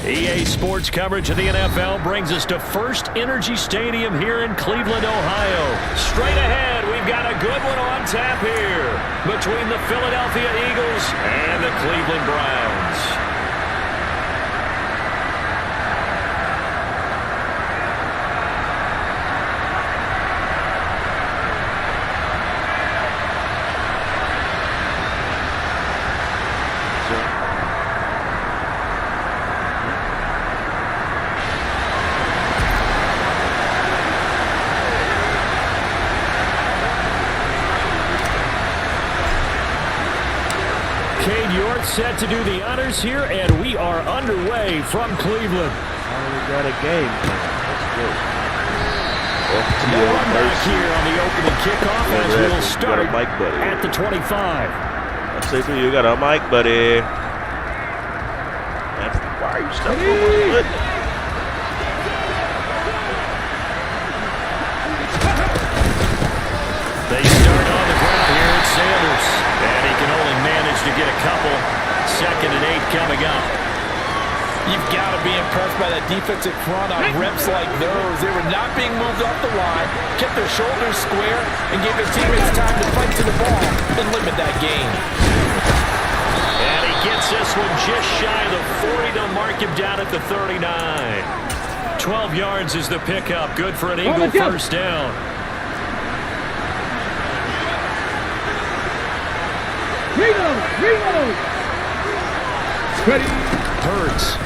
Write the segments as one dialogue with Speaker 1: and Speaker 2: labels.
Speaker 1: EA Sports coverage of the NFL brings us to First Energy Stadium here in Cleveland, Ohio. Straight ahead, we've got a good one on tap here between the Philadelphia Eagles and the Cleveland Browns. Set to do the honors here, and we are underway from Cleveland.
Speaker 2: We got a game. That's good.
Speaker 1: No one back here on the opening kickoff as we'll start at the 25.
Speaker 2: I say to you, got a mic, buddy. Why are you stuck on my foot?
Speaker 1: They start on the ground here at Sanders, and he can only manage to get a couple. 2nd and 8 coming up.
Speaker 3: You've got to be impressed by that defensive front on reps like those. They were not being moved off the line, kept their shoulders square, and gave their teammates time to fight to the ball and limit that gain.
Speaker 1: And he gets this one just shy of the 40 to mark him down at the 39. 12 yards is the pickup. Good for an Eagle first down.
Speaker 4: Reload! Ready.
Speaker 1: Hurts.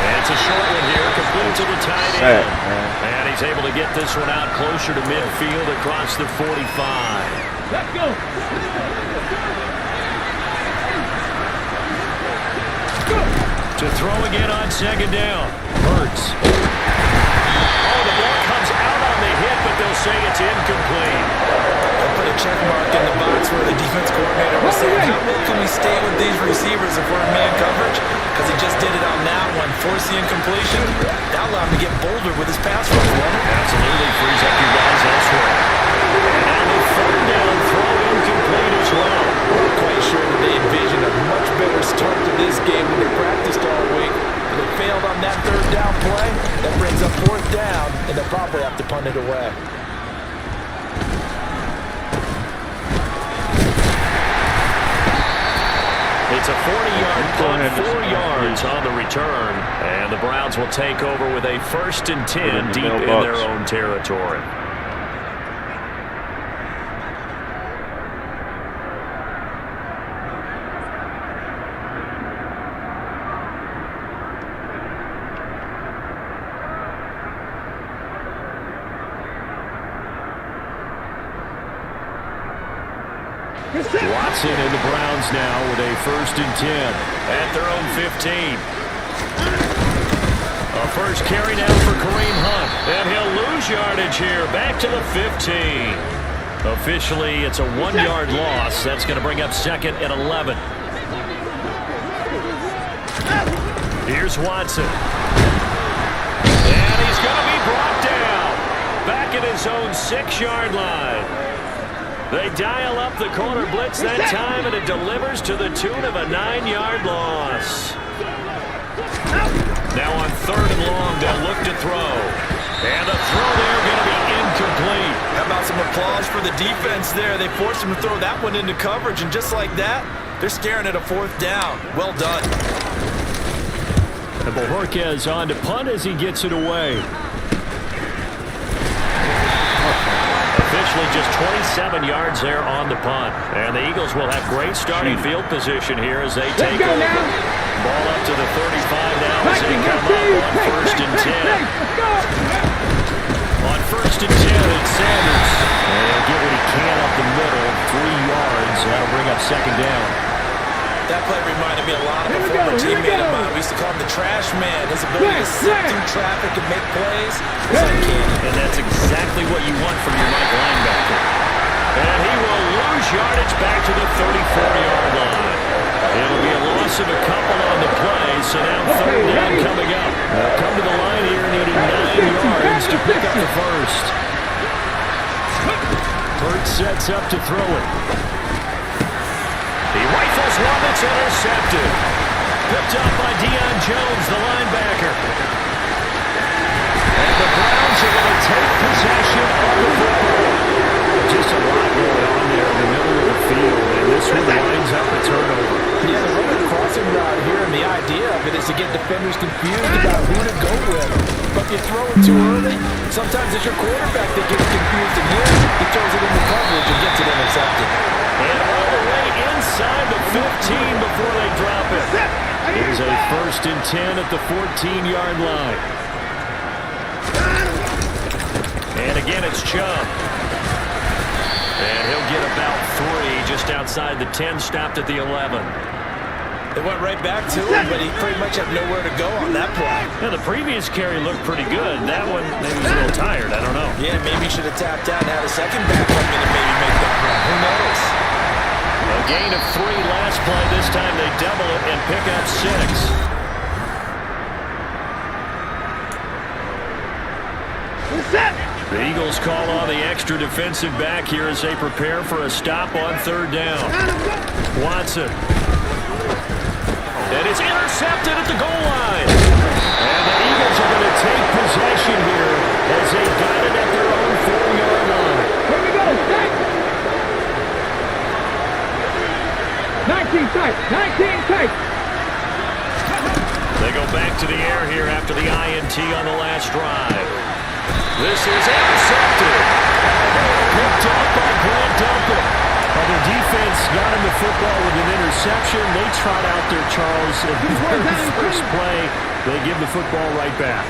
Speaker 1: And it's a short one here, complete to the tight end. And he's able to get this one out closer to midfield across the 45.
Speaker 4: Let's go.
Speaker 1: To throw again on 2nd down. Hurts. Oh, the ball comes out on the hit, but they'll say it's incomplete.
Speaker 3: Put a check mark in the box where the defense coordinator was saying, how well can we stay with these receivers if we're in man coverage? Because he just did it on that one, force the incompletion. That allowed him to get bolder with his pass rush.
Speaker 1: Absolutely frees up your guys elsewhere. And the 3rd down throw incomplete as well.
Speaker 3: I'm quite sure that they envisioned a much better start to this game when they practiced all week. But they failed on that 3rd down play. That brings up 4th down, and they'll probably have to punt it away.
Speaker 1: It's a 40-yard punt, 4 yards on the return, and the Browns will take over with a 1st and 10 deep in their own territory. Watson and the Browns now with a 1st and 10 at their own 15. A first carry now for Kareem Hunt, and he'll lose yardage here back to the 15. Officially, it's a 1-yard loss. That's going to bring up 2nd and 11. Here's Watson. And he's going to be brought down back at his own 6-yard line. They dial up the corner blitz that time, and it delivers to the tune of a 9-yard loss. Now on 3rd and long, they'll look to throw. And the throw there going to be incomplete.
Speaker 3: How about some applause for the defense there? They forced him to throw that one into coverage, and just like that, they're staring at a 4th down. Well done.
Speaker 1: And Bojorquez on to punt as he gets it away. Officially just 27 yards there on the punt. And the Eagles will have great starting field position here as they take over. Ball up to the 35 now as they come up on 1st and 10. On 1st and 10, it's Sanders. And he'll get what he can up the middle, 3 yards. That'll bring up 2nd down.
Speaker 3: That play reminded me a lot of a former teammate of mine. We used to call him the trash man. His ability to sift through traffic and make plays is uncanny.
Speaker 1: And that's exactly what you want from your Mike linebacker. And he will lose yardage back to the 34-yard line. It'll be a loss of a couple on the play, so now 3rd down coming up. Come to the line here needing 9 yards to pick up the first. Hurts sets up to throw it. He rifles one to it's intercepted. Picked up by Deion Jones, the linebacker. And the Browns are going to take possession of the football. Just a lot going on there in the middle of the field, and this one winds up a turnover.
Speaker 3: Yeah, the running crossing route here, and the idea of it is to get defenders confused about who to go with. But if you throw it too early, sometimes it's your quarterback that gets confused, and here he throws it into coverage and gets it intercepted.
Speaker 1: And all the way inside the 15 before they drop it. It is a 1st and 10 at the 14-yard line. And again, it's Chubb. And he'll get about 3 just outside the 10, stopped at the 11.
Speaker 3: They went right back to him, but he pretty much had nowhere to go on that play.
Speaker 1: Yeah, the previous carry looked pretty good. That one, maybe he's a little tired. I don't know.
Speaker 3: Yeah, maybe he should have tapped out and had a second back come in and maybe make that run. Who knows?
Speaker 1: A gain of 3 last play. This time they double it and pick up 6. The Eagles call on the extra defensive back here as they prepare for a stop on 3rd down. Watson. And it's intercepted at the goal line. And the Eagles are going to take possession here as they got it at their own 4-yard line.
Speaker 4: Here we go, set. 19 tight, 19 tight.
Speaker 1: They go back to the air here after the INT on the last drive. This is intercepted. Picked up by Grant Delpit. Their defense got him the football with an interception. They trot out there, Charles. At the very first play, they give the football right back.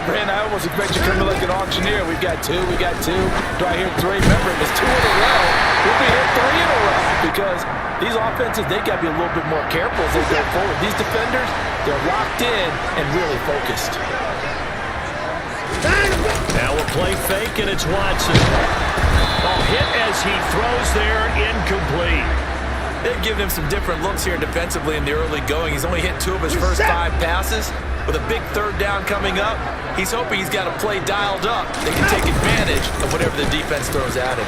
Speaker 3: Brand, I almost expect you to come in like an auctioneer. We've got 2, we got 2. Do I hear 3? Remember, it was 2 in a row. We'll be here 3 in a row because these offenses, they got to be a little bit more careful as they go forward. These defenders, they're locked in and really focused.
Speaker 1: Now a play fake, and it's Watson. Hit as he throws there, incomplete.
Speaker 3: They've given him some different looks here defensively in the early going. He's only hit 2 of his first 5 passes. With a big 3rd down coming up, he's hoping he's got a play dialed up. They can take advantage of whatever the defense throws at him.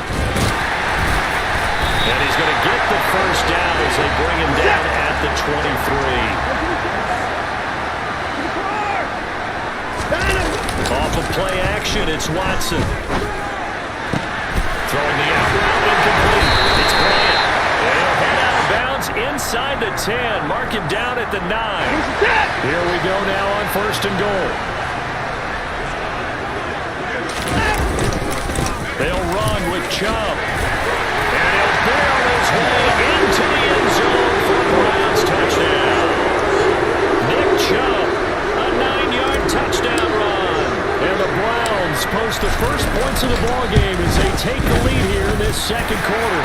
Speaker 1: And he's going to get the 1st down as they bring him down at the 23. Off of play action, it's Watson. Throwing the out route, incomplete. It's Bryant. And he'll head out of bounds inside the 10. Mark him down at the 9. Here we go now on 1st and goal. They'll run with Chubb. And he'll barrel his way into the end zone for a Browns touchdown. Nick Chubb, a 9-yard touchdown run. And the Browns post the first points of the ballgame as they take the lead here in this 2nd quarter.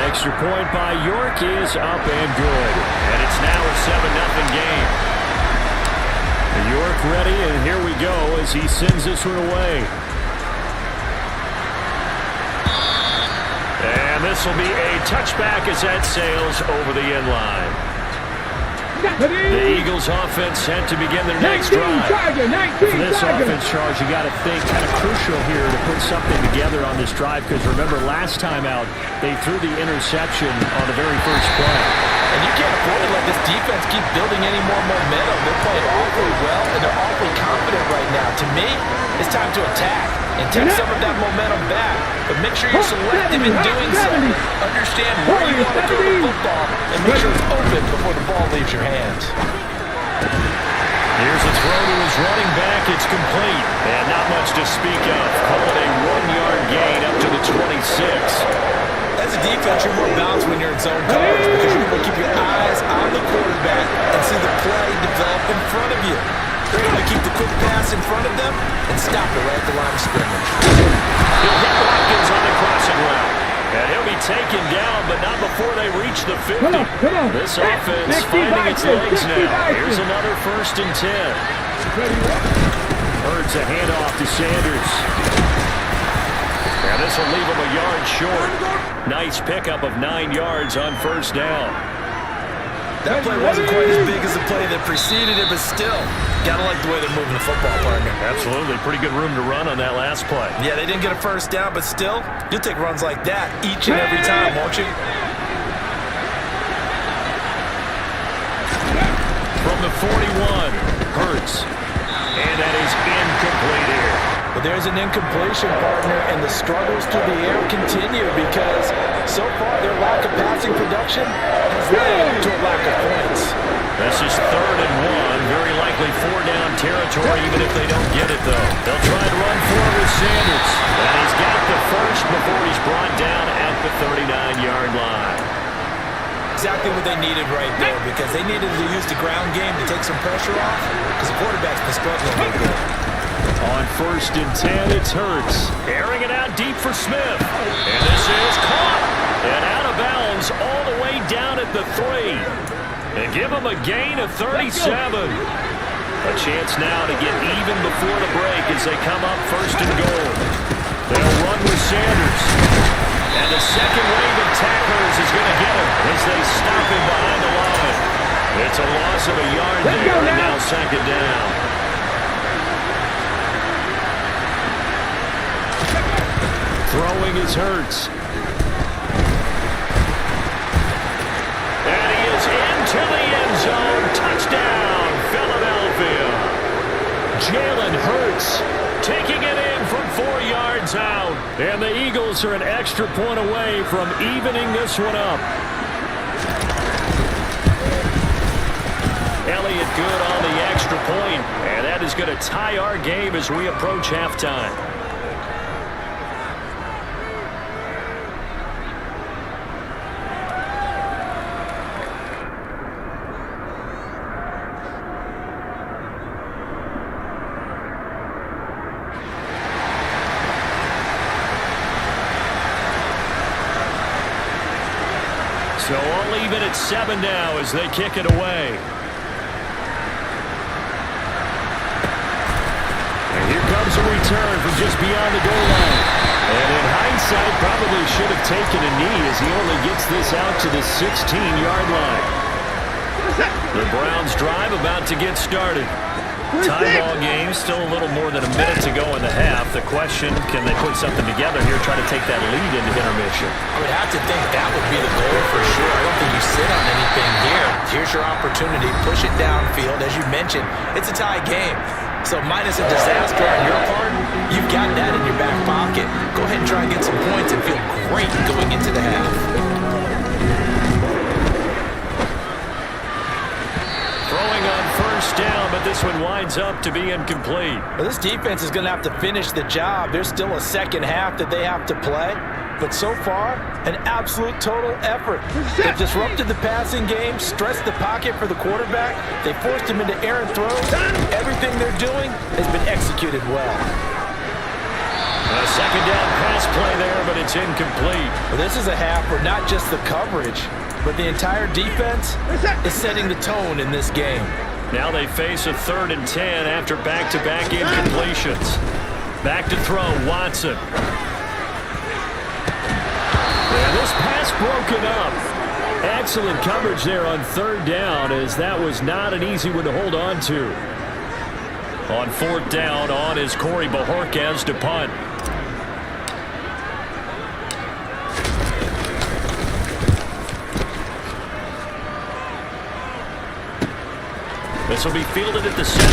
Speaker 1: Extra point by York is up and good. And it's now a 7-0 game. York ready, and here we go as he sends this one away. And this will be a touchback as that sails over the end line. The Eagles offense set to begin their next drive. For this offense, Charles, you got to think kind of crucial here to put something together on this drive because remember last time out they threw the interception on the very first play.
Speaker 3: And you can't afford to let this defense keep building any more momentum. They're playing awfully well and they're awfully confident right now. To me, it's time to attack and take some of that momentum back. But make sure you're selective in doing so. Understand where you want to throw the football and make sure it's open before the ball leaves your hands.
Speaker 1: Here's a throw to his running back. It's complete. And not much to speak of. Call it a 1-yard gain up to the 26.
Speaker 3: As a defense, you're more balanced when you're in zone coverage because you're able to keep your eyes on the quarterback and see the play develop in front of you. They're able to keep the quick pass in front of them and stop it right at the line of scrimmage.
Speaker 1: He'll hit Watkins on the crossing route. And he'll be taken down, but not before they reach the 50.
Speaker 4: Come on.
Speaker 1: This offense finding its legs now. Here's another 1st and 10. Hurts a handoff to Sanders. And this will leave him a yard short. Nice pickup of 9 yards on 1st down.
Speaker 3: That play wasn't quite as big as the play that preceded it, but still, gotta like the way they're moving the football, partner.
Speaker 1: Absolutely. Pretty good room to run on that last play.
Speaker 3: Yeah, they didn't get a 1st down, but still, you'll take runs like that each and every time, won't you? there's an incompletion, partner, and the struggles through the air continue because so far their lack of passing production has led to a lack of points.
Speaker 1: This is 3rd and 1, very likely 4-down territory even if they don't get it, though. They'll try to run for it with Sanders. And he's got the first before he's brought down at the 39-yard line.
Speaker 3: Exactly what they needed right there because they needed to use the ground game to take some pressure off because the quarterback's been struggling a little bit.
Speaker 1: On 1st and 10, it's Hurts. Airing it out deep for Smith. And this is caught. And out of bounds all the way down at the 3. And give them a gain of 37. A chance now to get even before the break as they come up 1st and goal. They'll run with Sanders. And the second wave of tacklers is going to get him as they stop him behind the line. It's a loss of a yard there, and now 2nd down. Throwing is Hurts. And he is into the end zone. Touchdown, Philadelphia. Jalen Hurts taking it in from 4 yards out. And the Eagles are an extra point away from evening this one up. Elliott good on the extra point. And that is going to tie our game as we approach halftime. So all even at 7 now as they kick it away. And here comes a return from just beyond the goal line. And in hindsight, probably should have taken a knee as he only gets this out to the 16-yard line. The Browns drive about to get started. Tie ball game, still a little more than a minute to go in the half. The question, can they put something together here, try to take that lead into intermission?
Speaker 3: I would have to think that would be the goal for sure. I don't think you sit on anything here. Here's your opportunity. Push it downfield. As you mentioned, it's a tie game. So minus a disaster on your part, you've got that in your back pocket. Go ahead and try and get some points and feel great going into the half.
Speaker 1: Throwing on 1st down, but this one winds up to be incomplete.
Speaker 3: Well, this defense is going to have to finish the job. There's still a second half that they have to play. But so far, an absolute total effort. They've disrupted the passing game, stressed the pocket for the quarterback. They forced him into errant throws. Everything they're doing has been executed well.
Speaker 1: A 2nd down pass play there, but it's incomplete.
Speaker 3: Well, this is a half where not just the coverage, but the entire defense is setting the tone in this game.
Speaker 1: Now they face a 3rd and 10 after back-to-back incompletions. Back to throw, Watson. And this pass broken up. Excellent coverage there on 3rd down, as that was not an easy one to hold on to. On 4th down, on is Corey Bojorquez to punt. This will be fielded at the 17.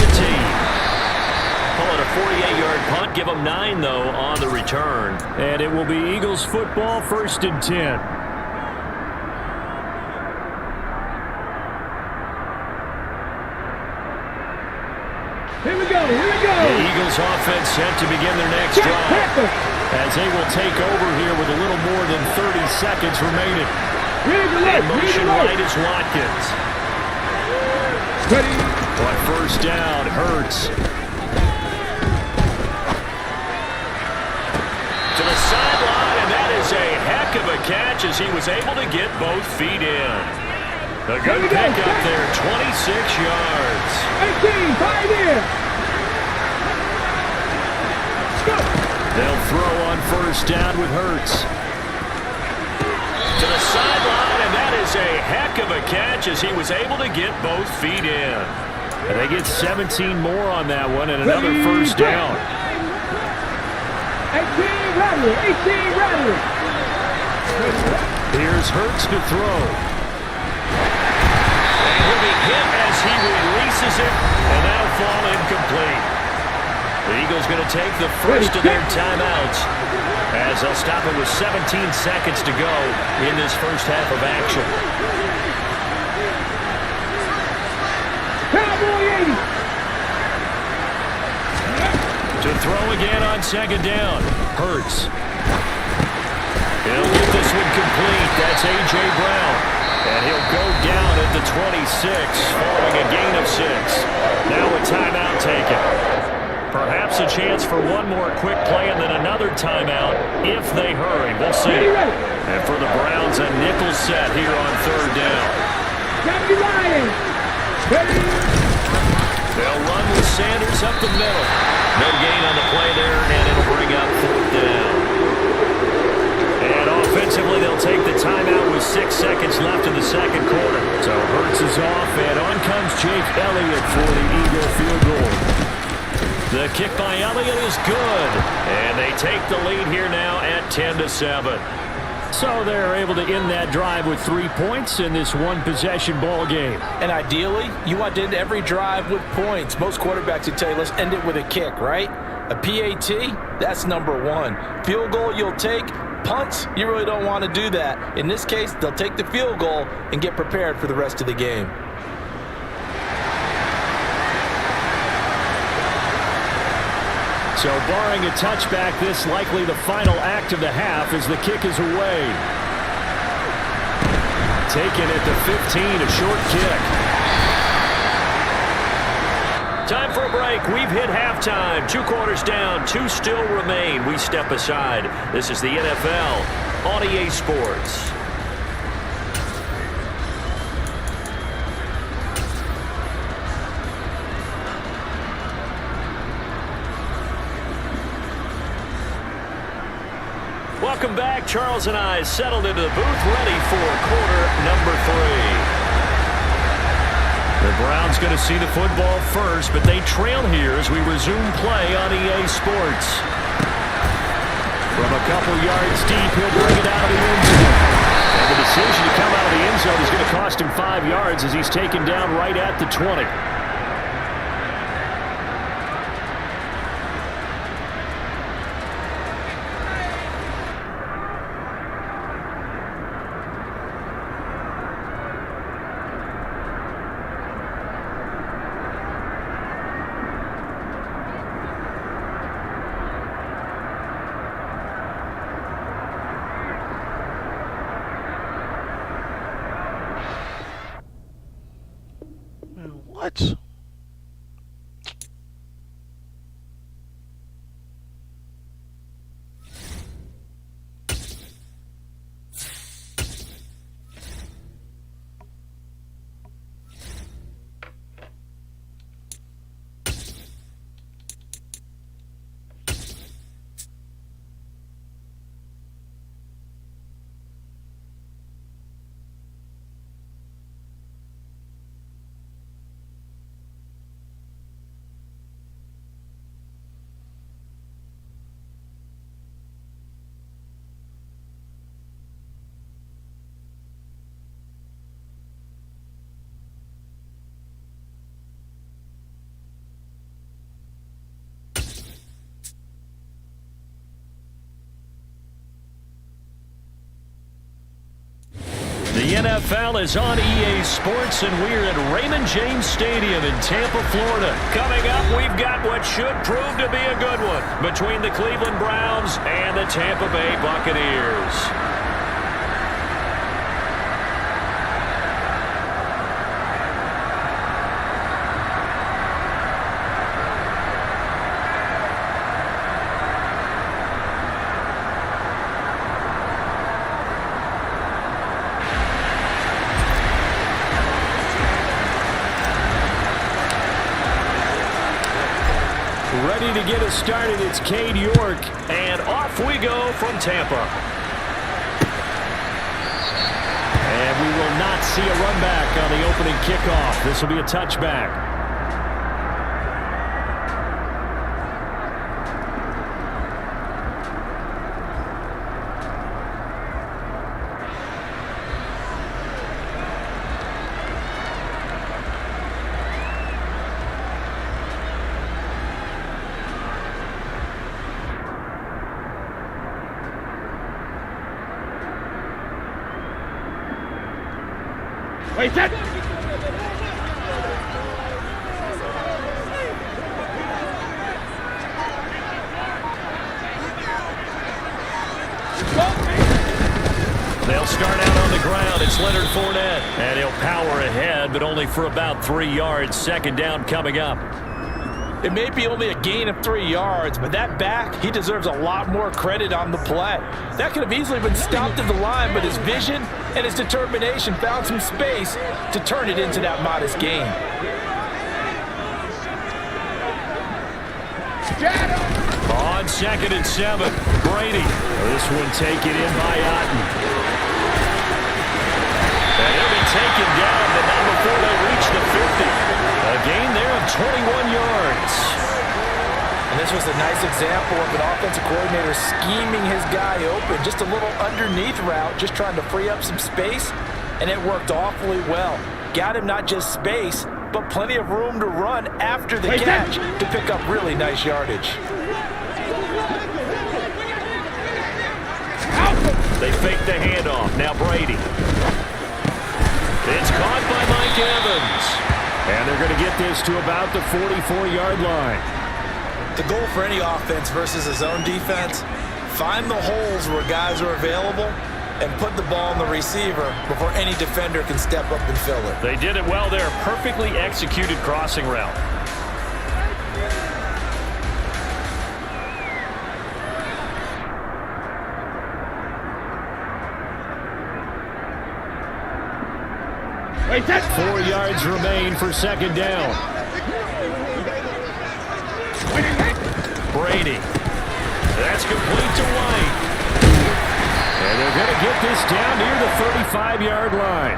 Speaker 1: Call it a 48-yard punt. Give them 9, though, on the return. And it will be Eagles football, 1st and 10.
Speaker 4: Here we go, here we go.
Speaker 1: The Eagles offense set to begin their next drive, as they will take over here with a little more than 30 seconds remaining. In motion right is Watkins.
Speaker 4: Ready.
Speaker 1: On 1st down, Hurts. To the sideline, and that is a heck of a catch as he was able to get both feet in. A good pickup there, 26 yards.
Speaker 4: 18, 5 in. Go.
Speaker 1: They'll throw on 1st down with Hurts. To the sideline, and that is a heck of a catch as he was able to get both feet in. And they get 17 more on that one and another 1st down.
Speaker 4: 18 Rattler, 18 Rattler.
Speaker 1: Here's Hurts to throw. And he'll be hit as he releases it, and that'll fall incomplete. The Eagles going to take the first of their timeouts as they'll stop it with 17 seconds to go in this first half of action.
Speaker 4: Cowboy 80.
Speaker 1: To throw again on second down. Hurts. He'll get this one complete. That's A.J. Brown. And he'll go down at the 26 following a gain of 6. Now a timeout taken. Perhaps a chance for one more quick play and then another timeout if they hurry. We'll see. And for the Browns, a nickel set here on third down. They'll run with Sanders up the middle. No gain on the play there, and it'll bring up fourth down. And offensively, they'll take the timeout with 6 seconds left in the second quarter. So Hurts is off, and on comes Jake Elliott for the Eagle field goal. The kick by Elliott is good, and they take the lead here now at 10-7. So they're able to end that drive with 3 points in this one-possession ball game.
Speaker 3: And ideally, you want to end every drive with points. Most quarterbacks would tell you, let's end it with a kick, right? A PAT, that's number 1. Field goal you'll take. Punts, you really don't want to do that. In this case, they'll take the field goal and get prepared for the rest of the game.
Speaker 1: So barring a touchback, this likely the final act of the half as the kick is away. Taken at the 15, a short kick. Time for a break. We've hit halftime. 2 quarters down, 2 still remain. We step aside. This is the NFL on EA Sports. Welcome back. Charles and I settled into the booth, ready for quarter number 3. The Browns going to see the football first, but they trail here as we resume play on EA Sports. From a couple yards deep, he'll bring it out of the end zone. And the decision to come out of the end zone is going to cost him 5 yards as he's taken down right at the 20.
Speaker 2: What?
Speaker 1: The NFL is on EA Sports, and we're at Raymond James Stadium in Tampa, Florida. Coming up, we've got what should prove to be a good one between the Cleveland Browns and the Tampa Bay Buccaneers. Ready to get us started, it's Cade York, and off we go from Tampa. And we will not see a run back on the opening kickoff. This will be a touchback.
Speaker 4: Wait, set.
Speaker 1: They'll start out on the ground. It's Leonard Fournette. And he'll power ahead, but only for about 3 yards. Second down coming up.
Speaker 3: It may be only a gain of 3 yards, but that back, he deserves a lot more credit on the play. That could have easily been stopped at the line, but his vision and his determination found some space to turn it into that modest gain.
Speaker 1: On 2nd and 7, Brady. This one taken in by Otten. And he'll be taken down, but not before they reach the 50. A gain there of 21 yards.
Speaker 3: And this was a nice example of an offensive coordinator scheming his guy open. Just a little underneath route, just trying to free up some space, and it worked awfully well. Got him not just space, but plenty of room to run after the catch to pick up really nice yardage.
Speaker 1: They fake the handoff. Now Brady. It's caught by Mike Evans. And they're going to get this to about the 44-yard line.
Speaker 3: The goal for any offense versus a zone defense, find the holes where guys are available and put the ball on the receiver before any defender can step up and fill it.
Speaker 1: They did it well there. Perfectly executed crossing route.
Speaker 4: Wait, set.
Speaker 1: 4 yards remain for second down. Brady. That's complete to White. And they're going to get this down near the 35-yard line.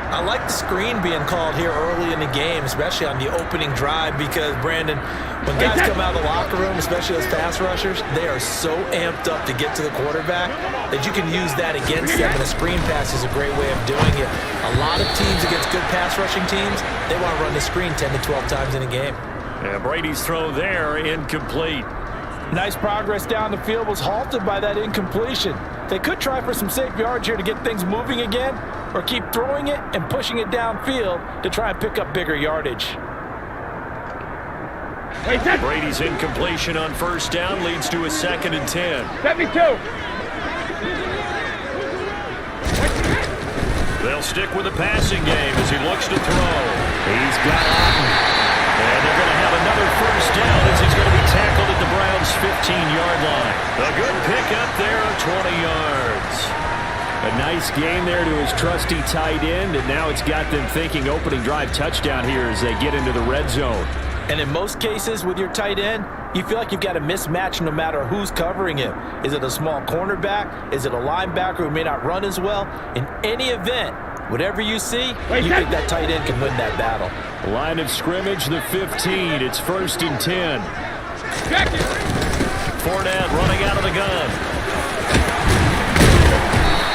Speaker 3: I like the screen being called here early in the game, especially on the opening drive, because, Brandon, when guys come out of the locker room, especially as pass rushers, they are so amped up to get to the quarterback that you can use that against them, and a screen pass is a great way of doing it. A lot of teams against good pass rushing teams, they want to run the screen 10 to 12 times in a game.
Speaker 1: And Brady's throw there, incomplete.
Speaker 3: Nice progress down the field was halted by that incompletion. They could try for some safe yards here to get things moving again, or keep throwing it and pushing it downfield to try and pick up bigger yardage.
Speaker 4: Wait, set.
Speaker 1: Brady's incompletion on first down leads to a 2nd and 10.
Speaker 4: 72.
Speaker 1: They'll stick with the passing game as he looks to throw. He's got Otten. And they're going to have another first down as he's going to be tackled at the Browns' 15-yard line. A good pickup there of 20 yards. A nice gain there to his trusty tight end, and now it's got them thinking opening drive touchdown here as they get into the red zone.
Speaker 3: And in most cases with your tight end, you feel like you've got a mismatch no matter who's covering him. Is it a small cornerback? Is it a linebacker who may not run as well? In any event, whatever you see, you think that tight end can win that battle.
Speaker 1: Line of scrimmage, the 15. It's 1st and 10. Fournette running out of the gun.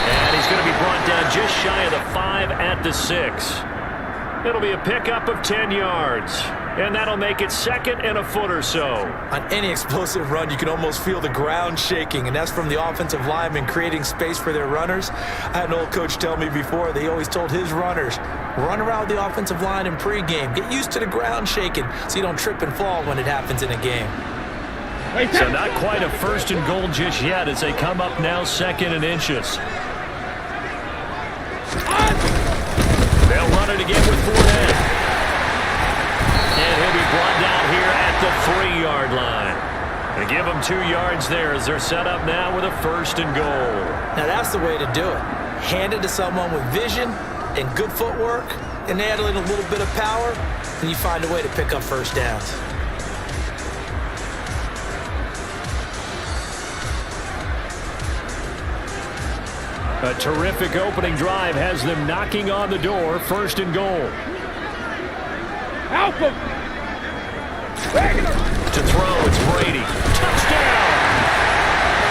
Speaker 1: And he's going to be brought down just shy of the 5 at the 6. It'll be a pickup of 10 yards. And that'll make it 2nd and a foot or so.
Speaker 3: On any explosive run, you can almost feel the ground shaking, and that's from the offensive linemen creating space for their runners. I had an old coach tell me before, they always told his runners, run around the offensive line in pregame. Get used to the ground shaking so you don't trip and fall when it happens in a game.
Speaker 1: So not quite a 1st and goal just yet as they come up now 2nd and inches. They'll run it again with Fournette. And he'll be brought down here at the 3-yard line. They give them 2 yards there as they're set up now with a 1st and goal.
Speaker 3: Now that's the way to do it. Hand it to someone with vision and good footwork, and add in a little bit of power, and you find a way to pick up first downs.
Speaker 1: A terrific opening drive has them knocking on the door, 1st and goal.
Speaker 4: Alpha.
Speaker 1: To throw, it's Brady. Touchdown!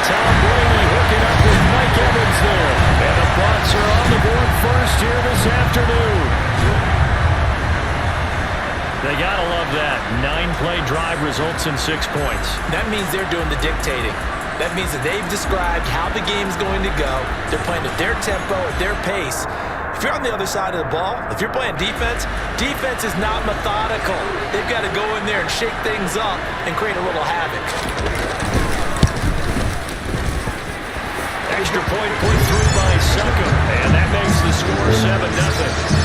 Speaker 1: Tom Brady hooking up with Mike Evans there. And the Bucs are on the board first here this afternoon. They gotta love that. 9-play drive results in 6 points.
Speaker 3: That means they're doing the dictating. That means that they've described how the game's going to go. They're playing at their tempo, at their pace. If If you're on the other side of the ball, if you're playing defense, defense is not methodical. They've got to go in there and shake things up and create a little havoc.
Speaker 1: Extra point put through by Succop, and that makes the score 7-0.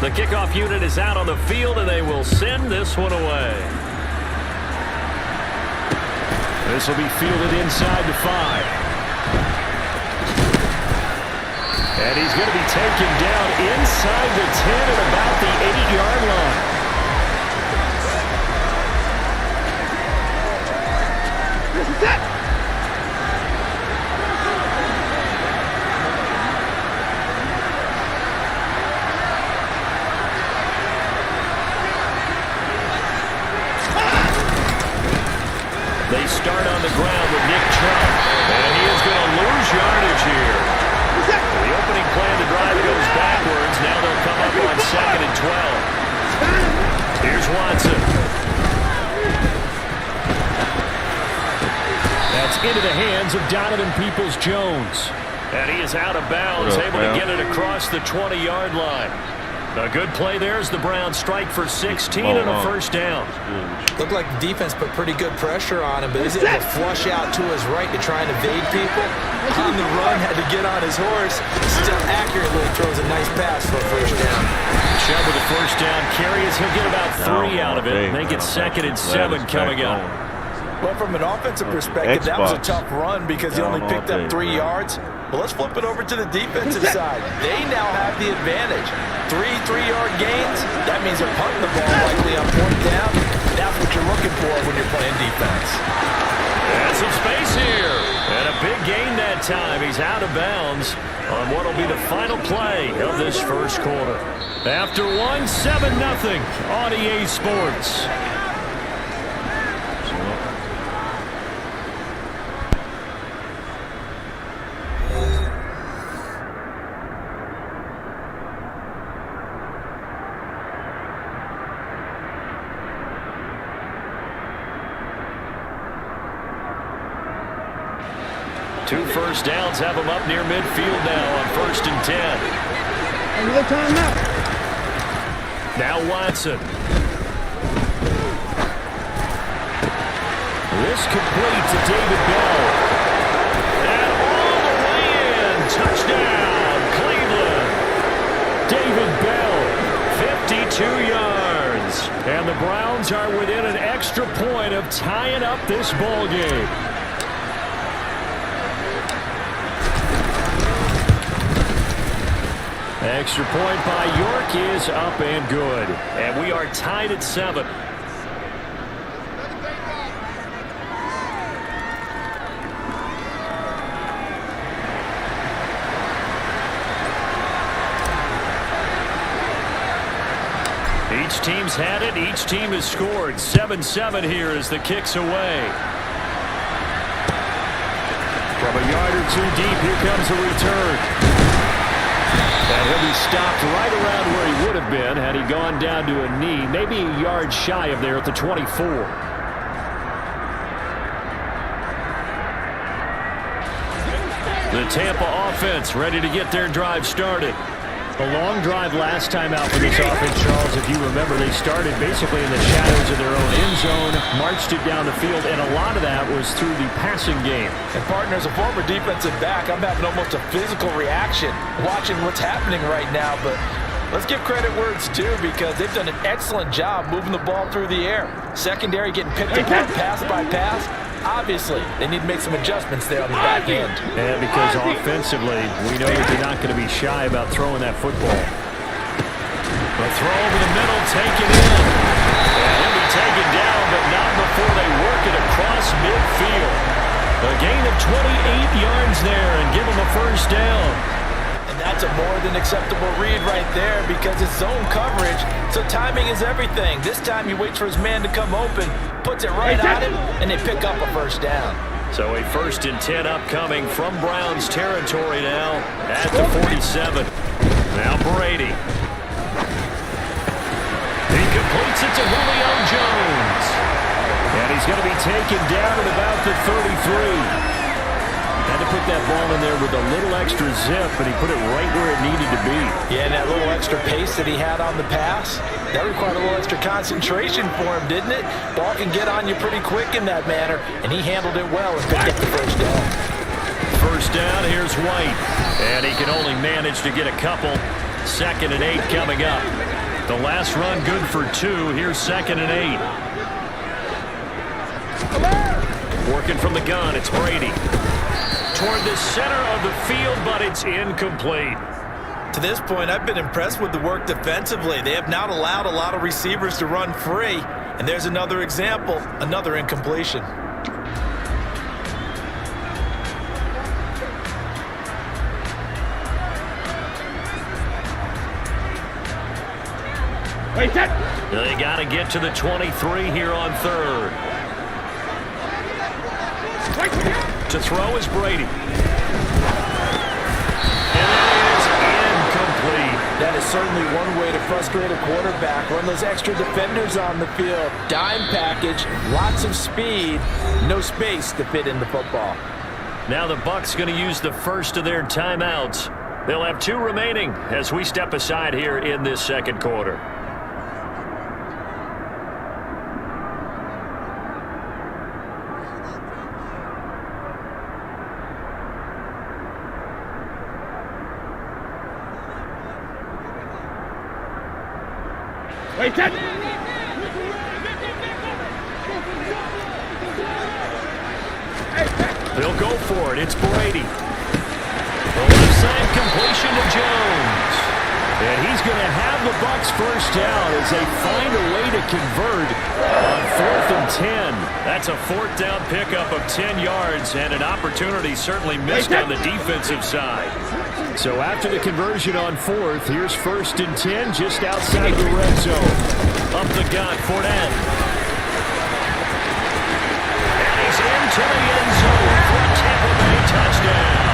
Speaker 1: The kickoff unit is out on the field, and they will send this one away. This will be fielded inside the 5. And he's going to be taken down inside the 10 at about the 8-yard line.
Speaker 4: This is it.
Speaker 1: They start on the ground with Nick Chubb, and he is going to lose yardage here. The opening plan to drive goes backwards. Now they'll come up on 2nd and 12. Here's Watson. That's into the hands of Donovan Peoples-Jones. And he is out of bounds, able to get it across the 20-yard line. A good play there as the Browns strike for 16 and a first down.
Speaker 3: Looked like the defense put pretty good pressure on him, but he's able to flush out to his right to try and evade people. On the run, had to get on his horse. Still accurately throws a nice pass for a first down.
Speaker 1: Chubb with a first down carry as he'll get about 3 out of it. Make it 2nd and 7 coming up.
Speaker 3: Well, from an offensive perspective, that was a tough run because he only picked up 3 yards. Well, let's flip it over to the defensive side. They now have the advantage. 3 3-yard gains. That means they're punting the ball likely on 4th down. That's what you're looking for when you're playing defense.
Speaker 1: And some space here. And a big gain that time. He's out of bounds on what will be the final play of this first quarter. After 7-0 on EA Sports. Two first downs have them up near midfield now on 1st and 10.
Speaker 4: Another timeout.
Speaker 1: Now Watson. This complete to David Bell. And all the way in. Touchdown, Cleveland. David Bell, 52 yards. And the Browns are within an extra point of tying up this ball game. Extra point by York is up and good. And we are tied at 7. Each team's had it. Each team has scored. 7-7 here as the kick's away. From a yard or 2 deep, here comes a return. And he'll be stopped right around where he would have been had he gone down to a knee, maybe a yard shy of there at the 24. The Tampa offense ready to get their drive started. A long drive last time out for this offense, Charles. If you remember, they started basically in the shadows of their own end zone, marched it down the field, and a lot of that was through the passing game.
Speaker 3: And partner, as a former defensive back, I'm having almost a physical reaction watching what's happening right now. But let's give credit where it's due because they've done an excellent job moving the ball through the air. Secondary getting picked apart pass by pass. Obviously, they need to make some adjustments there on the back end.
Speaker 1: And because offensively, we know that they're not going to be shy about throwing that football. A throw over the middle, taken in. And he'll be taken down, but not before they there and give him a first down.
Speaker 3: And that's a more than acceptable read right there because it's zone coverage, so timing is everything. This time he waits for his man to come open, puts it right on him, and they pick up a first down.
Speaker 1: So a 1st and 10 upcoming from Browns territory now at the 47. Now Brady. He completes it to Julio Jones. And he's going to be taken down at about the 33. Had to put that ball in there with a little extra zip, but he put it right where it needed to be.
Speaker 3: Yeah, and that little extra pace that he had on the pass, that required a little extra concentration for him, didn't it? Ball can get on you pretty quick in that manner, and he handled it well and picked up the first down.
Speaker 1: First down, here's White. And he can only manage to get a couple. 2nd and 8 coming up. The last run good for 2. Here's 2nd and 8. Working from the gun, it's Brady. Toward the center of the field, but it's incomplete.
Speaker 3: To this point, I've been impressed with the work defensively. They have not allowed a lot of receivers to run free. And there's another example, another incompletion.
Speaker 4: Wait, set.
Speaker 1: They got to get to the 23 here on 3rd. To throw is Brady. And that is incomplete.
Speaker 3: That is certainly one way to frustrate a quarterback. Run those extra defenders on the field. Dime package, lots of speed, no space to fit in the football.
Speaker 1: Now the Bucs going to use the first of their timeouts. They'll have 2 remaining as we step aside here in this 2nd quarter.
Speaker 4: Wait, set.
Speaker 1: They'll go for it. It's Brady. The left side completion to Jones. And he's going to have the Bucs first down as they find a way to convert on 4th and 10. That's a 4th down pickup of 10 yards and an opportunity certainly missed on the defensive side. So after the conversion on 4th, here's 1st and 10 just outside of the red zone. Up the gun, Fournette. And he's into the end zone for a Tampa Bay touchdown.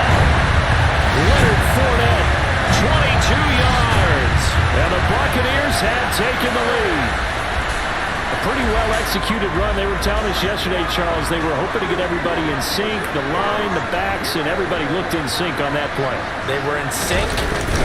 Speaker 1: Leonard Fournette, 22 yards. And the Buccaneers have taken the lead. A pretty well-executed run. They were telling us yesterday, Charles, they were hoping to get everybody in sync, the line, the backs, and everybody looked in sync on that play.
Speaker 3: They were in sync,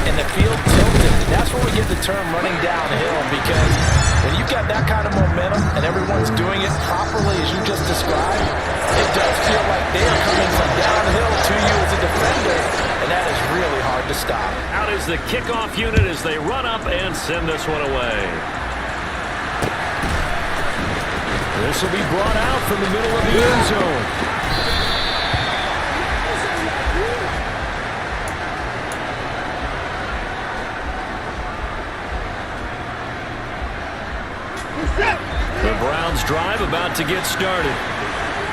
Speaker 3: and the field tilted. That's where we get the term running downhill, because when you've got that kind of momentum and everyone's doing it properly as you just described, it does feel like they are coming from downhill to you as a defender, and that is really hard to stop.
Speaker 1: Out is the kickoff unit as they run up and send this one away. This will be brought out from the middle of the end zone. The Browns drive about to get started.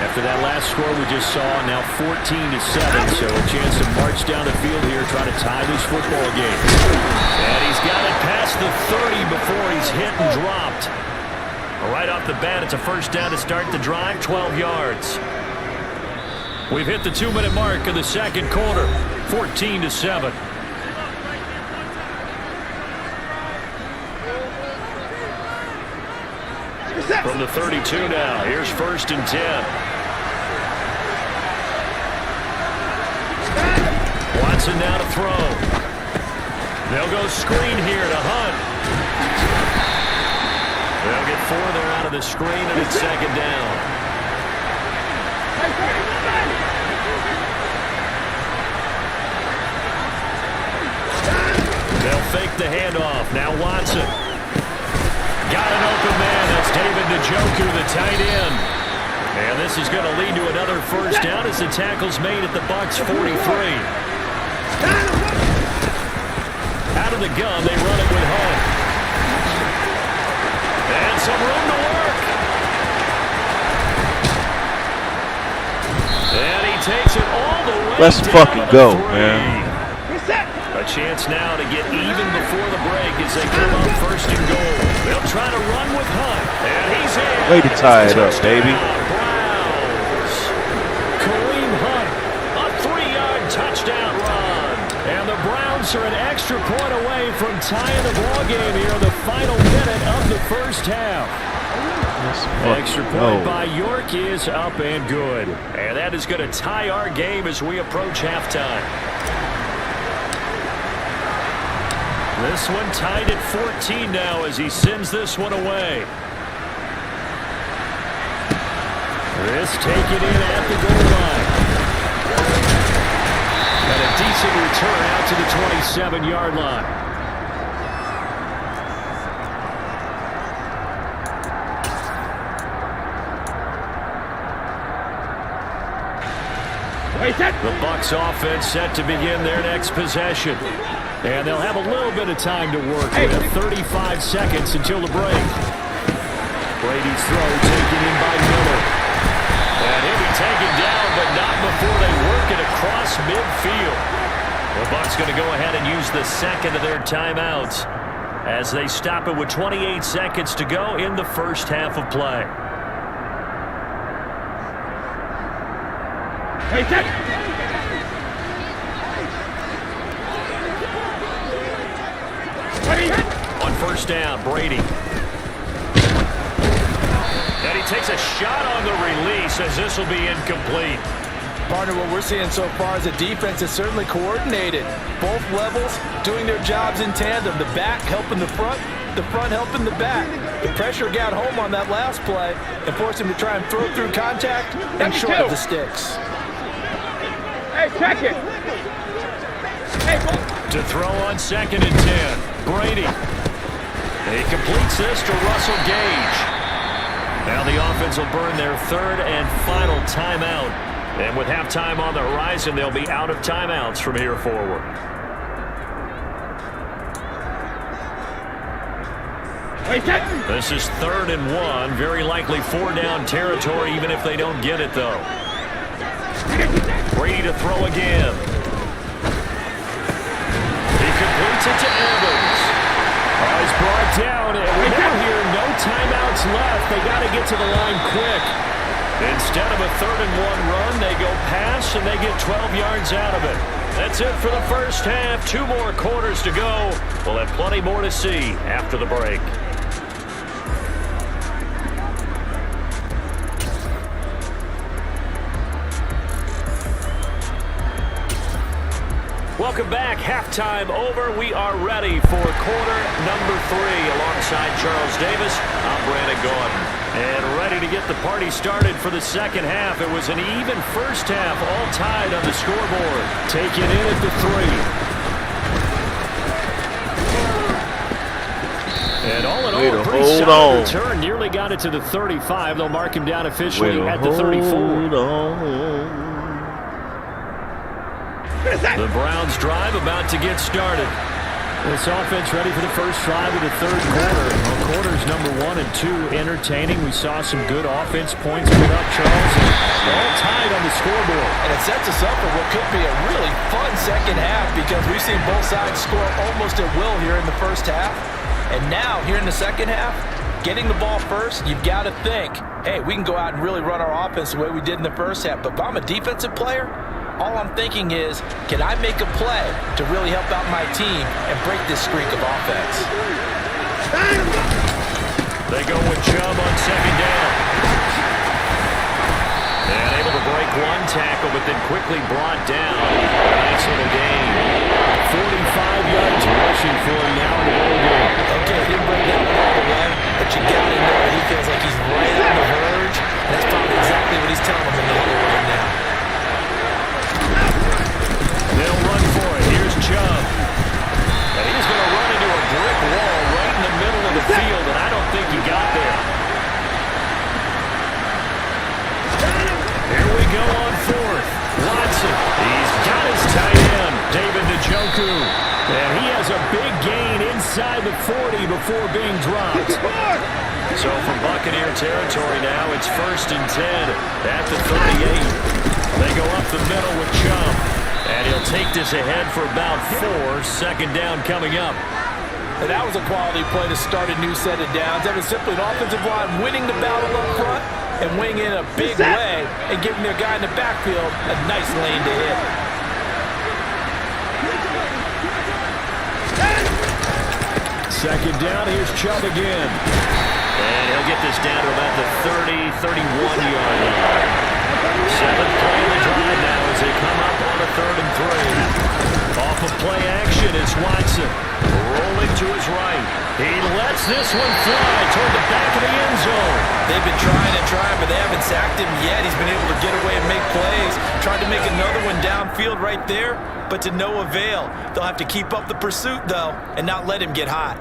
Speaker 1: After that last score we just saw, now 14-7, so a chance to march down the field here, try to tie this football game. And he's got it past the 30 before he's hit and dropped. Right off the bat, it's a first down to start the drive, 12 yards. We've hit the 2-minute mark of the 2nd quarter, 14-7. From the 32 now, here's 1st and 10. Watson now to throw. They'll go screen here to Hunt. They'll get 4 there out of the screen, and it's 2nd down. They'll fake the handoff. Now Watson. Got an open man. That's David Njoku, the tight end. And this is going to lead to another first down as the tackle's made at the Bucs 43. Out of the gun, they run it with Hunt. And some room to work. And he takes it all the way
Speaker 2: Let's fucking go, man.
Speaker 4: Reset.
Speaker 1: A chance now to get even before the break as they come up first and goal. They'll try to run with Hunt. And he's in.
Speaker 2: Way to tie it up, baby.
Speaker 1: Browns. Kareem Hunt, a 3-yard touchdown run. And the Browns are an extra point away from tying the ball game here in the final minute of the first half. Extra point by York is up and good. And that is going to tie our game as we approach halftime. This one tied at 14 now as he sends this one away. This taken in at the goal line. And a decent return out to the 27-yard line. The Bucs offense set to begin their next possession. And they'll have a little bit of time to work with. 35 seconds until the break. Brady's throw taken in by Miller. And he'll be taken down, but not before they work it across midfield. The Bucs going to go ahead and use the second of their timeouts as they stop it with 28 seconds to go in the first half of play. On first down, Brady. And he takes a shot on the release as this will be incomplete.
Speaker 3: Partner, what we're seeing so far is the defense is certainly coordinated. Both levels doing their jobs in tandem. The back helping the front helping the back. The pressure got home on that last play and forced him to try and throw through contact and short of the sticks.
Speaker 4: Hey, check it. Hey,
Speaker 1: to throw on 2nd and 10. Brady. He completes this to Russell Gage. Now the offense will burn their third and final timeout. And with halftime on the horizon, they'll be out of timeouts from here forward. This is 3rd and 1. Very likely 4-down territory, even if they don't get it, though. Brady to throw again. He completes it to Evans. He's brought down, and we're now here. No timeouts left. They got to get to the line quick. Instead of a 3rd and 1 run, they go pass, and they get 12 yards out of it. That's it for the first half. 2 more quarters to go. We'll have plenty more to see after the break. Welcome back. Halftime over. We are ready for quarter number 3. Alongside Charles Davis, I'm Brandon Gordon. And ready to get the party started for the second half. It was an even first half, all tied on the scoreboard. Taken in at the 3. And all in all, a pretty solid return. Nearly got it to the 35. They'll mark him down officially at the 34. The Browns drive about to get started. This offense ready for the first drive of the third quarter. Well, quarters number 1 and 2 entertaining. We saw some good offense points put up, Charles. And all tied on the scoreboard.
Speaker 3: And it sets us up for what could be a really fun second half because we've seen both sides score almost at will here in the first half. And now, here in the second half, getting the ball first, you've got to think, hey, we can go out and really run our offense the way we did in the first half. But if I'm a defensive player, all I'm thinking is, can I make a play to really help out my team and break this streak of offense?
Speaker 1: They go with Chubb on 2nd down. And able to break one tackle, but then quickly brought down. Nice little gain. 45 yards rushing for him now in the ball game.
Speaker 3: Okay, he didn't bring that one all the way, but you got to know that he feels like he's right on the verge. And that's probably exactly what he's telling him in the huddle right now.
Speaker 1: They'll run for it. Here's Chubb. And he's going to run into a brick wall right in the middle of the field, and I don't think he got there. Here we go on 4th. Watson. He's got his tight end, David Njoku. And he has a big gain inside the 40 before being dropped. So from Buccaneer territory now, it's 1st and 10 at the 38. They go up the middle with Chubb. And he'll take this ahead for about 4. Second down coming up.
Speaker 3: And that was a quality play to start a new set of downs. That was simply an offensive line winning the battle up front and winning in a big way and giving their guy in the backfield a nice lane to hit.
Speaker 1: Second down, here's Chubb again. And he'll get this down to about the 31-yard line. 7th play of the drive now as they come up on a 3rd and 3. Off of play action, it's Watson. Rolling to his right. He lets this one fly toward the back of the end zone.
Speaker 3: They've been trying, but they haven't sacked him yet. He's been able to get away and make plays. Tried to make another one downfield right there, but to no avail. They'll have to keep up the pursuit, though, and not let him get hot.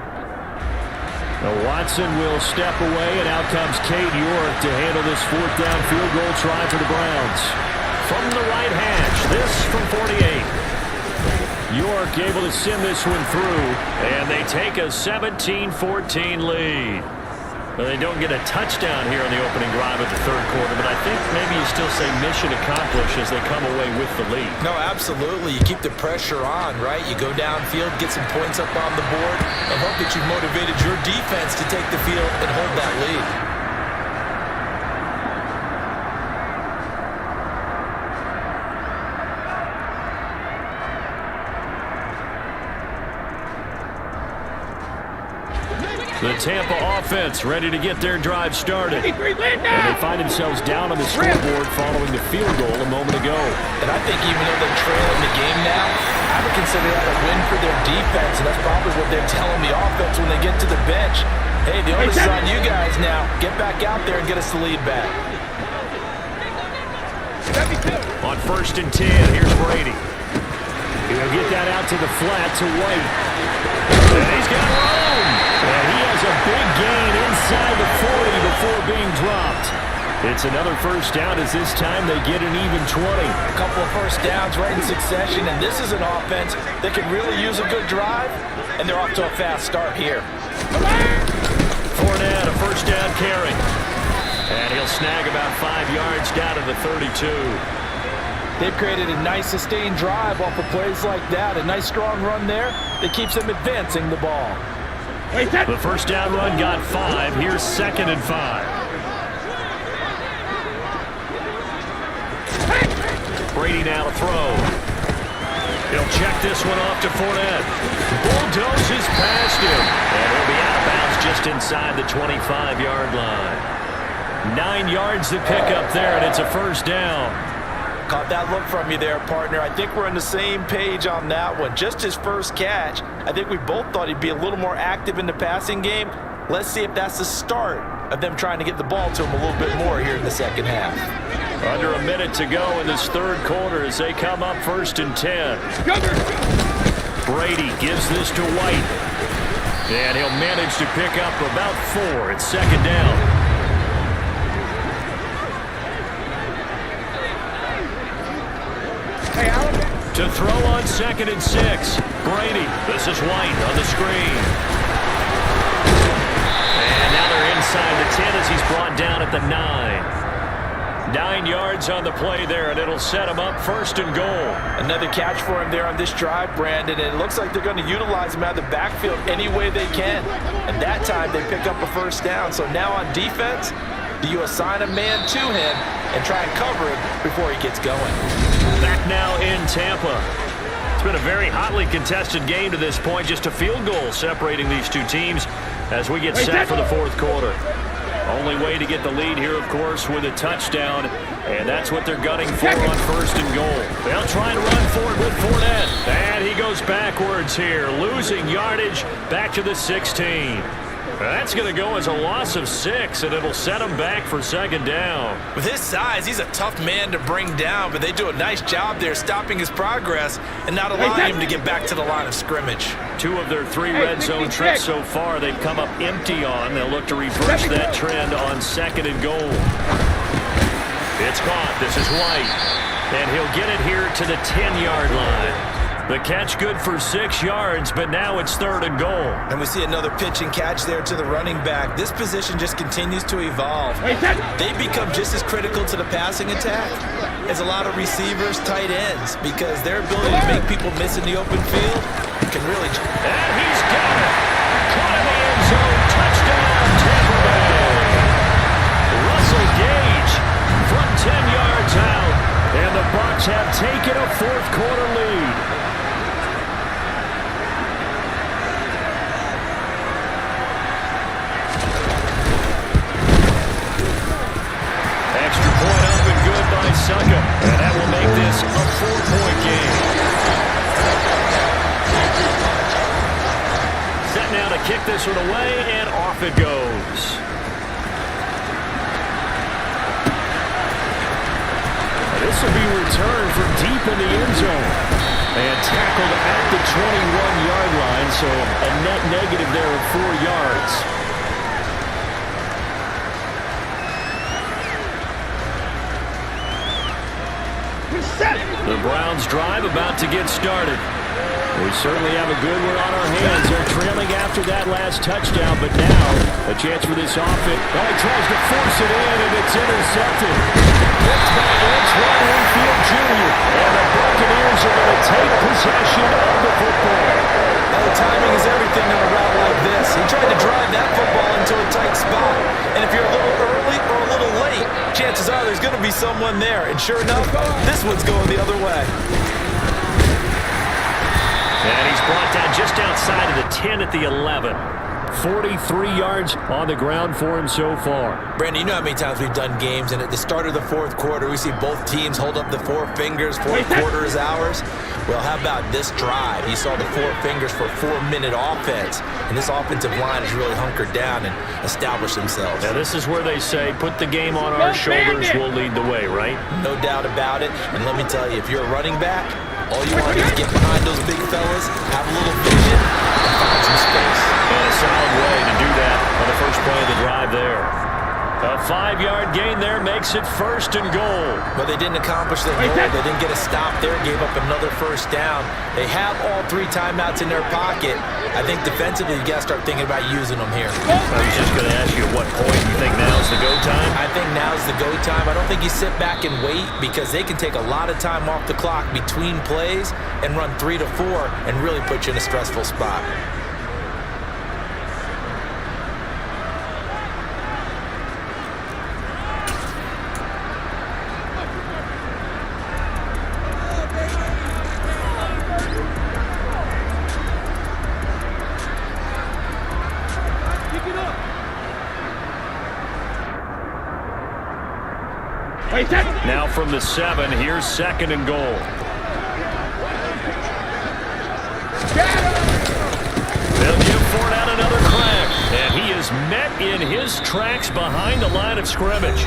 Speaker 1: Now Watson will step away, and out comes Cade York to handle this 4th down field goal try for the Browns. From the right hash, this from 48. York able to send this one through, and they take a 17-14 lead. Well, they don't get a touchdown here on the opening drive of the 3rd quarter, but I think maybe you still say mission accomplished as they come away with the lead.
Speaker 3: No, absolutely. You keep the pressure on, right? You go downfield, get some points up on the board, and hope that you've motivated your defense to take the field and hold that lead.
Speaker 1: The Tampa offense ready to get their drive started. And they find themselves down on the scoreboard following the field goal a moment ago.
Speaker 3: And I think even though they're trailing the game now, I would consider that a win for their defense, and that's probably what they're telling the offense when they get to the bench. Hey, the onus is on you guys now. Get back out there and get us the lead back.
Speaker 1: On 1st and 10, here's Brady. He'll get that out to the flat to White. And he's got room. And he has a big gain inside the 40 before being dropped. It's another 1st down as this time they get an even 20.
Speaker 3: A couple of 1st downs right in succession, and this is an offense that can really use a good drive, and they're off to a fast start here.
Speaker 1: Fournette, a 1st down carry. And he'll snag about 5 yards down to the 32.
Speaker 3: They've created a nice sustained drive off of plays like that. A nice strong run there that keeps them advancing the ball.
Speaker 1: The 1st down run got 5. Here's 2nd and 5. Brady now to throw. He'll check this one off to Fournette. Bulldozes past him. And he'll be out of bounds just inside the 25-yard line. 9 yards to pick up there, and it's a 1st down.
Speaker 3: Caught that look from you there, partner. I think we're on the same page on that one. Just his 1st catch. I think we both thought he'd be a little more active in the passing game. Let's see if that's the start of them trying to get the ball to him a little bit more here in the 2nd half.
Speaker 1: Under a minute to go in this 3rd quarter as they come up 1st and 10. Brady gives this to White. And he'll manage to pick up about 4. It's 2nd down. To throw on 2nd and 6. Brady. This is White on the screen. And now they're inside the 10 as he's brought down at the 9. 9 yards on the play there, and it'll set him up 1st and goal.
Speaker 3: Another catch for him there on this drive, Brandon, and it looks like they're going to utilize him out of the backfield any way they can. And that time they pick up a 1st down. So now on defense, do you assign a man to him and try and cover him before he gets going?
Speaker 1: Back now in Tampa. It's been a very hotly contested game to this point. Just a field goal separating these two teams as we get set for the 4th quarter. Only way to get the lead here, of course, with a touchdown. And that's what they're gunning for on 1st and goal. They'll try and run for it with Fournette. And he goes backwards here, losing yardage back to the 16. That's going to go as a loss of 6, and it'll set him back for 2nd down.
Speaker 3: With his size, he's a tough man to bring down, but they do a nice job there stopping his progress and not allowing him to get back to the line of scrimmage. 2 of their 3 red zone trips so far they've come up empty on. They'll look to reverse that trend on 2nd and goal. It's caught. This is White. And he'll get it here to the 10-yard line.
Speaker 1: The catch good for 6 yards, but now it's 3rd and goal.
Speaker 3: And we see another pitch and catch there to the running back. This position just continues to evolve. They become just as critical to the passing attack as a lot of receivers, tight ends, because their ability to make people miss in the open field can really...
Speaker 1: And he's got it. Caught in the end zone. Touchdown, Tampa Bay. Russell Gage from 10 yards out. And the Bucs have taken a 4th quarter lead. Extra point up and good by Succop. And that will make this a 4-point game. Set now to kick this one away, and off it goes. This will be returned from deep in the end zone. And tackled at the 21-yard line, so a net negative there of 4 yards. The Browns drive about to get started. We certainly have a good one on our hands. They're trailing after that last touchdown, but now a chance for this offense. Oh, he tries to force it in, and it's intercepted. Picked by Antoine Winfield Jr. And the Buccaneers are going to take possession of the football.
Speaker 3: Now the timing is everything on a route like this. He tried to drive that football into a tight spot. And if you're a little early or a little late, chances are there's going to be someone there. And sure enough, this one's going the other way.
Speaker 1: And he's brought down just outside of the 10 at the 11. 43 yards on the ground for him so far.
Speaker 3: Brandon, you know how many times we've done games, and at the start of the 4th quarter, we see both teams hold up the 4 fingers, 4th quarter is ours. Well, how about this drive? You saw the 4 fingers for 4-minute offense, and this offensive line has really hunkered down and established themselves.
Speaker 1: Now, this is where they say, put the game on our shoulders, we'll lead the way, right?
Speaker 3: No doubt about it, and let me tell you, if you're a running back, all you want to do is get behind those big fellas, have a little vision, and find some space.
Speaker 1: And a solid way to do that on the first play of the drive there. A 5-yard gain there makes it 1st and goal.
Speaker 3: But they didn't accomplish their goal. They didn't get a stop there, gave up another 1st down. They have all 3 timeouts in their pocket. I think defensively, you got to start thinking about using them here.
Speaker 1: I was just going to ask you at what point you think now is the go time?
Speaker 3: I think now is the go time. I don't think you sit back and wait, because they can take a lot of time off the clock between plays and run 3 to 4 and really put you in a stressful spot.
Speaker 1: Now from the 7, here's 2nd and goal. They'll give Fournette another crack, and he is met in his tracks behind the line of scrimmage.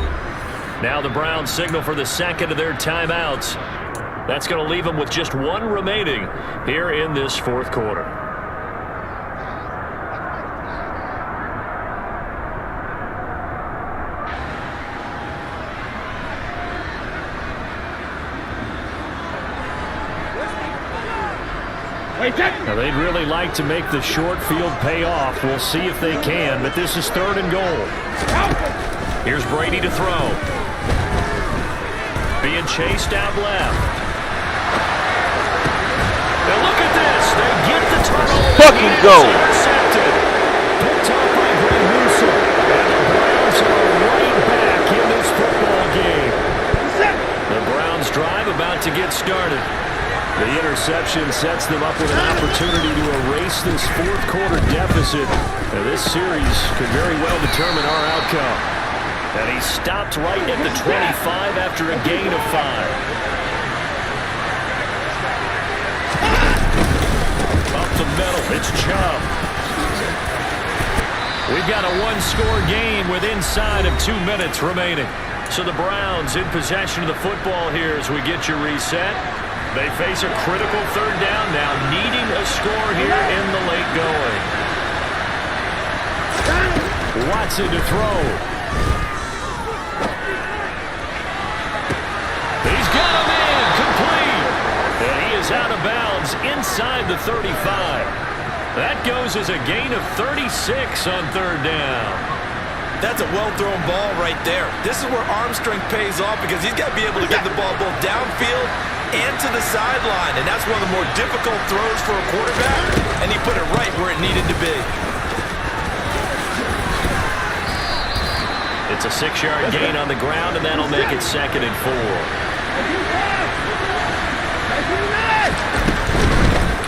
Speaker 1: Now the Browns signal for the 2nd of their timeouts. That's going to leave them with just 1 remaining here in this 4th quarter. Now, they'd really like to make the short field pay off. We'll see if they can, but this is 3rd and goal. Here's Brady to throw. Being chased out left. Now look at this. They get the turnover.
Speaker 2: Fucking go.
Speaker 1: Intercepted. Picked up by Greg Newsome. And the Browns are right back in this football game. The Browns drive about to get started. The interception sets them up with an opportunity to erase this 4th quarter deficit. Now, this series could very well determine our outcome. And he stopped right at the 25 after a gain of 5. Up the middle, it's Chubb. We've got a 1-score game with inside of 2 minutes remaining. So the Browns in possession of the football here as we get you reset. They face a critical 3rd down now, needing a score here in the late going. Watson to throw. He's got a man complete. And he is out of bounds inside the 35. That goes as a gain of 36 on third down.
Speaker 3: That's a well-thrown ball right there. This is where arm strength pays off because he's got to be able to get the ball both downfield and to the sideline. And that's one of the more difficult throws for a quarterback, and he put it right where it needed to be.
Speaker 1: It's a 6-yard gain on the ground, and that'll make it 2nd and 4.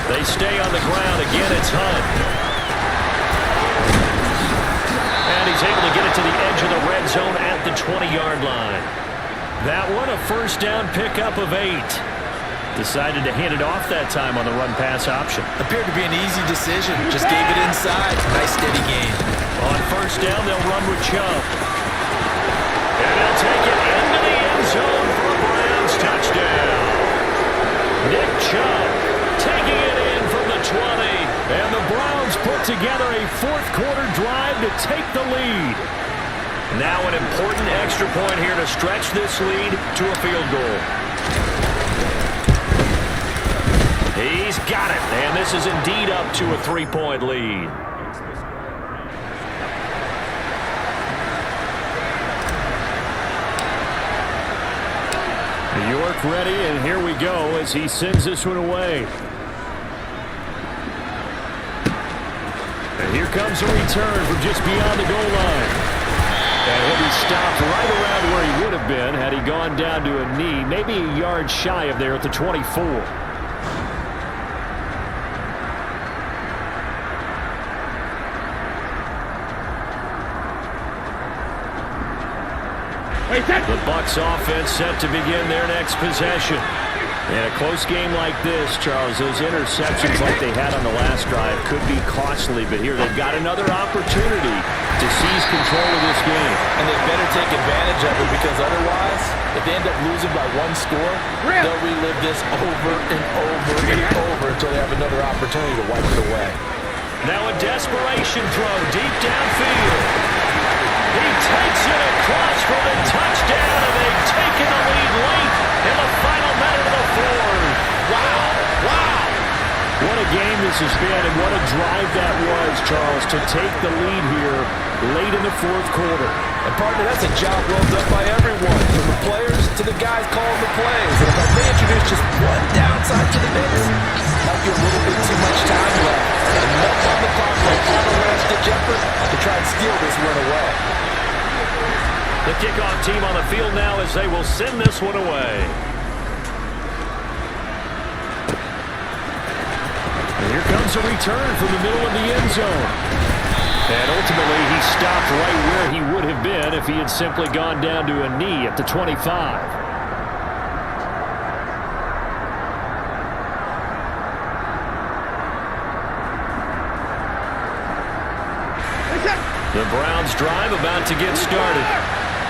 Speaker 1: They stay on the ground. Again, it's Hunt. And he's able to get it to the edge of the red zone at the 20-yard line. That one, a first down pickup of 8. Decided to hand it off that time on the run-pass option.
Speaker 3: Appeared to be an easy decision. Just gave it inside. Nice steady gain.
Speaker 1: On first down, they'll run with Chubb. And they'll take it into the end zone for a Browns touchdown. Nick Chubb taking it in from the 20. And the Browns put together a fourth-quarter drive to take the lead. Now an important extra point here to stretch this lead to a field goal. He's got it, and this is indeed up to a 3-point lead. York ready, and here we go as he sends this one away. And here comes a return from just beyond the goal line. And he'll be stopped right around where he would have been had he gone down to a knee, maybe a yard shy of there at the 24. The Bucs offense set to begin their next possession. In a close game like this, Charles, those interceptions like they had on the last drive could be costly, but here they've got another opportunity to seize control of this game.
Speaker 3: And they better take advantage of it because otherwise, if they end up losing by one score, they'll relive this over and over and over until they have another opportunity to wipe it away.
Speaker 1: Now a desperation throw deep downfield. He takes it across for the touchdown, and they've taken the lead late in the final minute of the fourth. Wow. Wow. What a game this has been, and what a drive that was, Charles, to take the lead here late in the fourth quarter.
Speaker 3: And, partner, that's a job well done by everyone, from the players to the guys calling the plays. And if I may introduce just one downside to the mix, might be a little bit too much time left. Enough on the clock like final last-ditch effort to try and steal this one away.
Speaker 1: The kickoff team on the field now as they will send this one away. And here comes a return from the middle of the end zone. And ultimately he stopped right where he would have been if he had simply gone down to a knee at the 25. The Browns drive about to get started.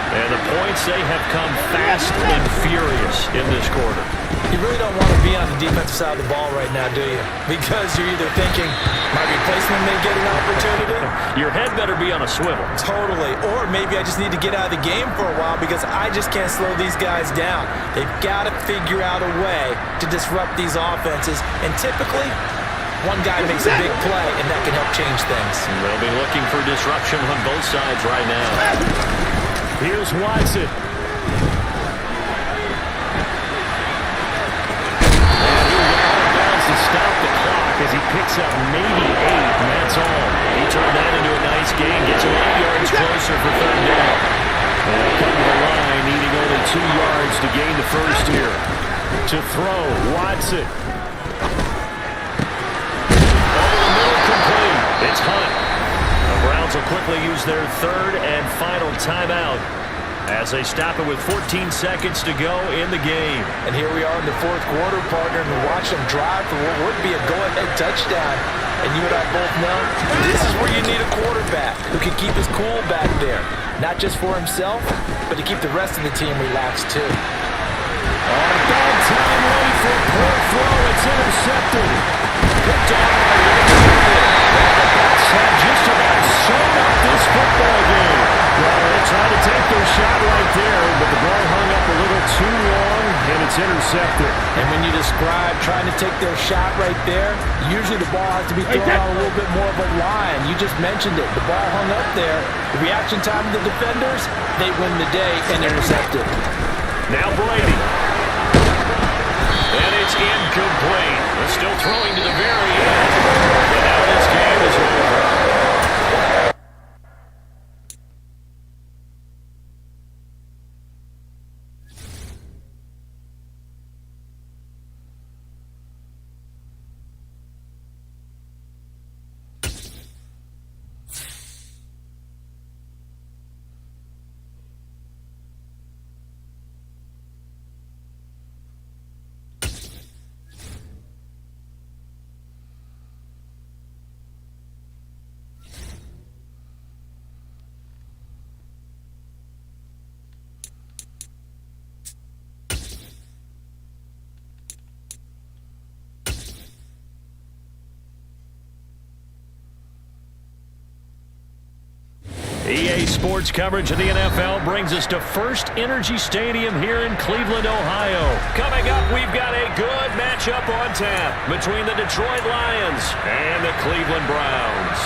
Speaker 1: And the points, they have come fast and furious in this quarter.
Speaker 3: You really don't want to be on the defensive side of the ball right now, do you? Because you're either thinking, my replacement may get an opportunity.
Speaker 1: Your head better be on a swivel.
Speaker 3: Totally. Or maybe I just need to get out of the game for a while because I just can't slow these guys down. They've got to figure out a way to disrupt these offenses. And typically, one guy makes a big play, and that can help change things.
Speaker 1: They'll be looking for disruption on both sides right now. Here's Watson. And he went out of bounds to stop the clock as he picks up maybe 8, and that's all. He turned that into a nice gain, gets him 8 yards closer for third down. And they'll come to the line, needing only 2 yards to gain the first here. To throw, Watson. It's Hunt. The Browns will quickly use their third and final timeout as they stop it with 14 seconds to go in the game.
Speaker 3: And here we are in the fourth quarter, partner, and we watch them drive for what would be a go-ahead touchdown. And you and I both know this is where you need a quarterback who can keep his cool back there. Not just for himself, but to keep the rest of the team relaxed too.
Speaker 1: On a bad time, ready for a poor throw. It's intercepted. Picked off by Richardson. The Bucs have just about sewn up this football game. Well, they tried to take their shot right there, but the ball hung up a little too long, and it's intercepted.
Speaker 3: And when you describe trying to take their shot right there, usually the ball has to be thrown on a little bit more of a line. You just mentioned it. The ball hung up there. The reaction time of the defenders, they win the day and intercepted.
Speaker 1: Now Brady. And it's incomplete. They're still throwing to the very end. And now this game is over. EA Sports coverage of the NFL brings us to First Energy Stadium here in Cleveland, Ohio. Coming up, we've got a good matchup on tap between the Detroit Lions and the Cleveland Browns.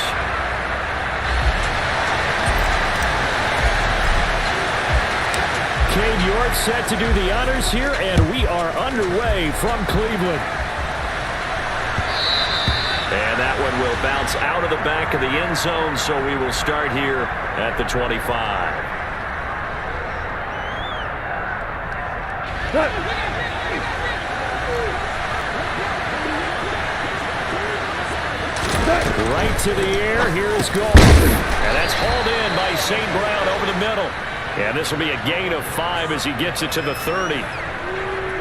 Speaker 1: Cade York set to do the honors here, and we are underway from Cleveland. And that one will bounce out of the back of the end zone, so we will start here at the 25. Right to the air, here is goal. And that's hauled in by St. Brown over the middle. And this will be a gain of 5 as he gets it to the 30.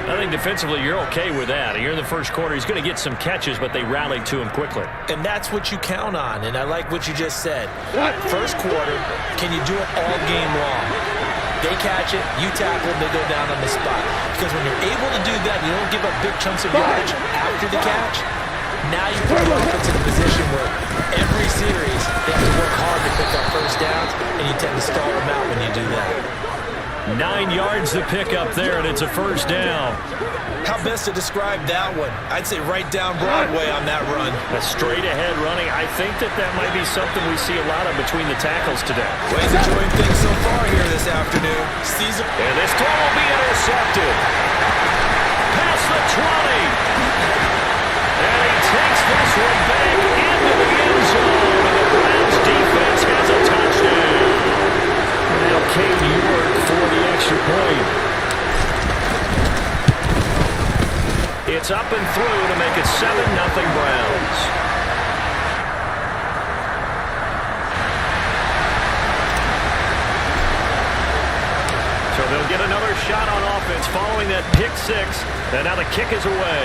Speaker 1: I think defensively you're okay with that. Here in the first quarter, he's going to get some catches, but they rallied to him quickly.
Speaker 3: And that's what you count on, and I like what you just said. First quarter, can you do it all game long? They catch it, you tackle them, they go down on the spot. Because when you're able to do that, you don't give up big chunks of yardage after the catch. Now you put your offense in a position where every series they have to work hard to pick up first downs, and you tend to stall them out when you do that.
Speaker 1: 9 yards to pick up there, and it's a first down.
Speaker 3: How best to describe that one? I'd say right down Broadway on that run.
Speaker 1: A straight-ahead running. I think that might be something we see a lot of between the tackles today.
Speaker 3: Well, he's enjoying things so far here this afternoon.
Speaker 1: And this throw will be intercepted. Past the 20. And he takes this one back into the end zone. And the Browns defense has a touchdown. Now Cade York for the extra point. It's up and through to make it 7-0 Browns. So they'll get another shot on offense following that pick 6. And now the kick is away.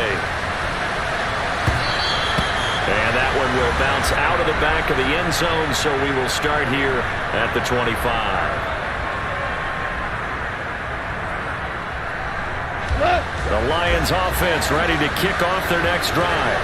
Speaker 1: And that one will bounce out of the back of the end zone, so we will start here at the 25. The Lions offense ready to kick off their next drive.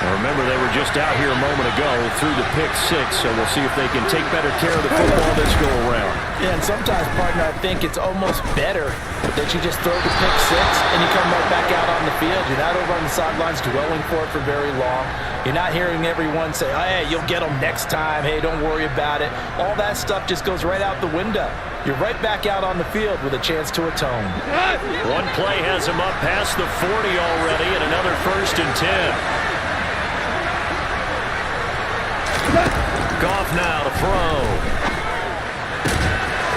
Speaker 1: Now remember, they were just out here a moment ago through the pick 6, so we'll see if they can take better care of the football this go around.
Speaker 3: Yeah, and sometimes, partner, I think it's almost better that you just throw the pick 6 and you come right back out on the field. You're not over on the sidelines dwelling for it for very long. You're not hearing everyone say, oh, hey, you'll get them next time. Hey, don't worry about it. All that stuff just goes right out the window. You're right back out on the field with a chance to atone.
Speaker 1: One play has him up past the 40 already, and another 1st and 10. Goff now to throw.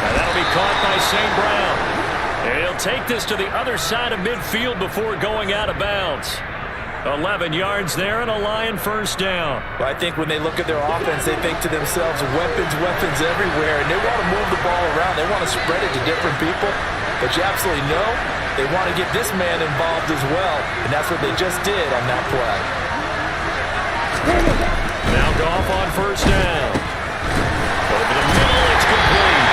Speaker 1: And that'll be caught by St. Brown. And he'll take this to the other side of midfield before going out of bounds. 11 yards there and a Lion first down.
Speaker 3: Well, I think when they look at their offense, they think to themselves, weapons everywhere, and they want to move the ball around. They want to spread it to different people, but you absolutely know they want to get this man involved as well, and that's what they just did on that play.
Speaker 1: Now Goff on first down. Over the middle, it's complete.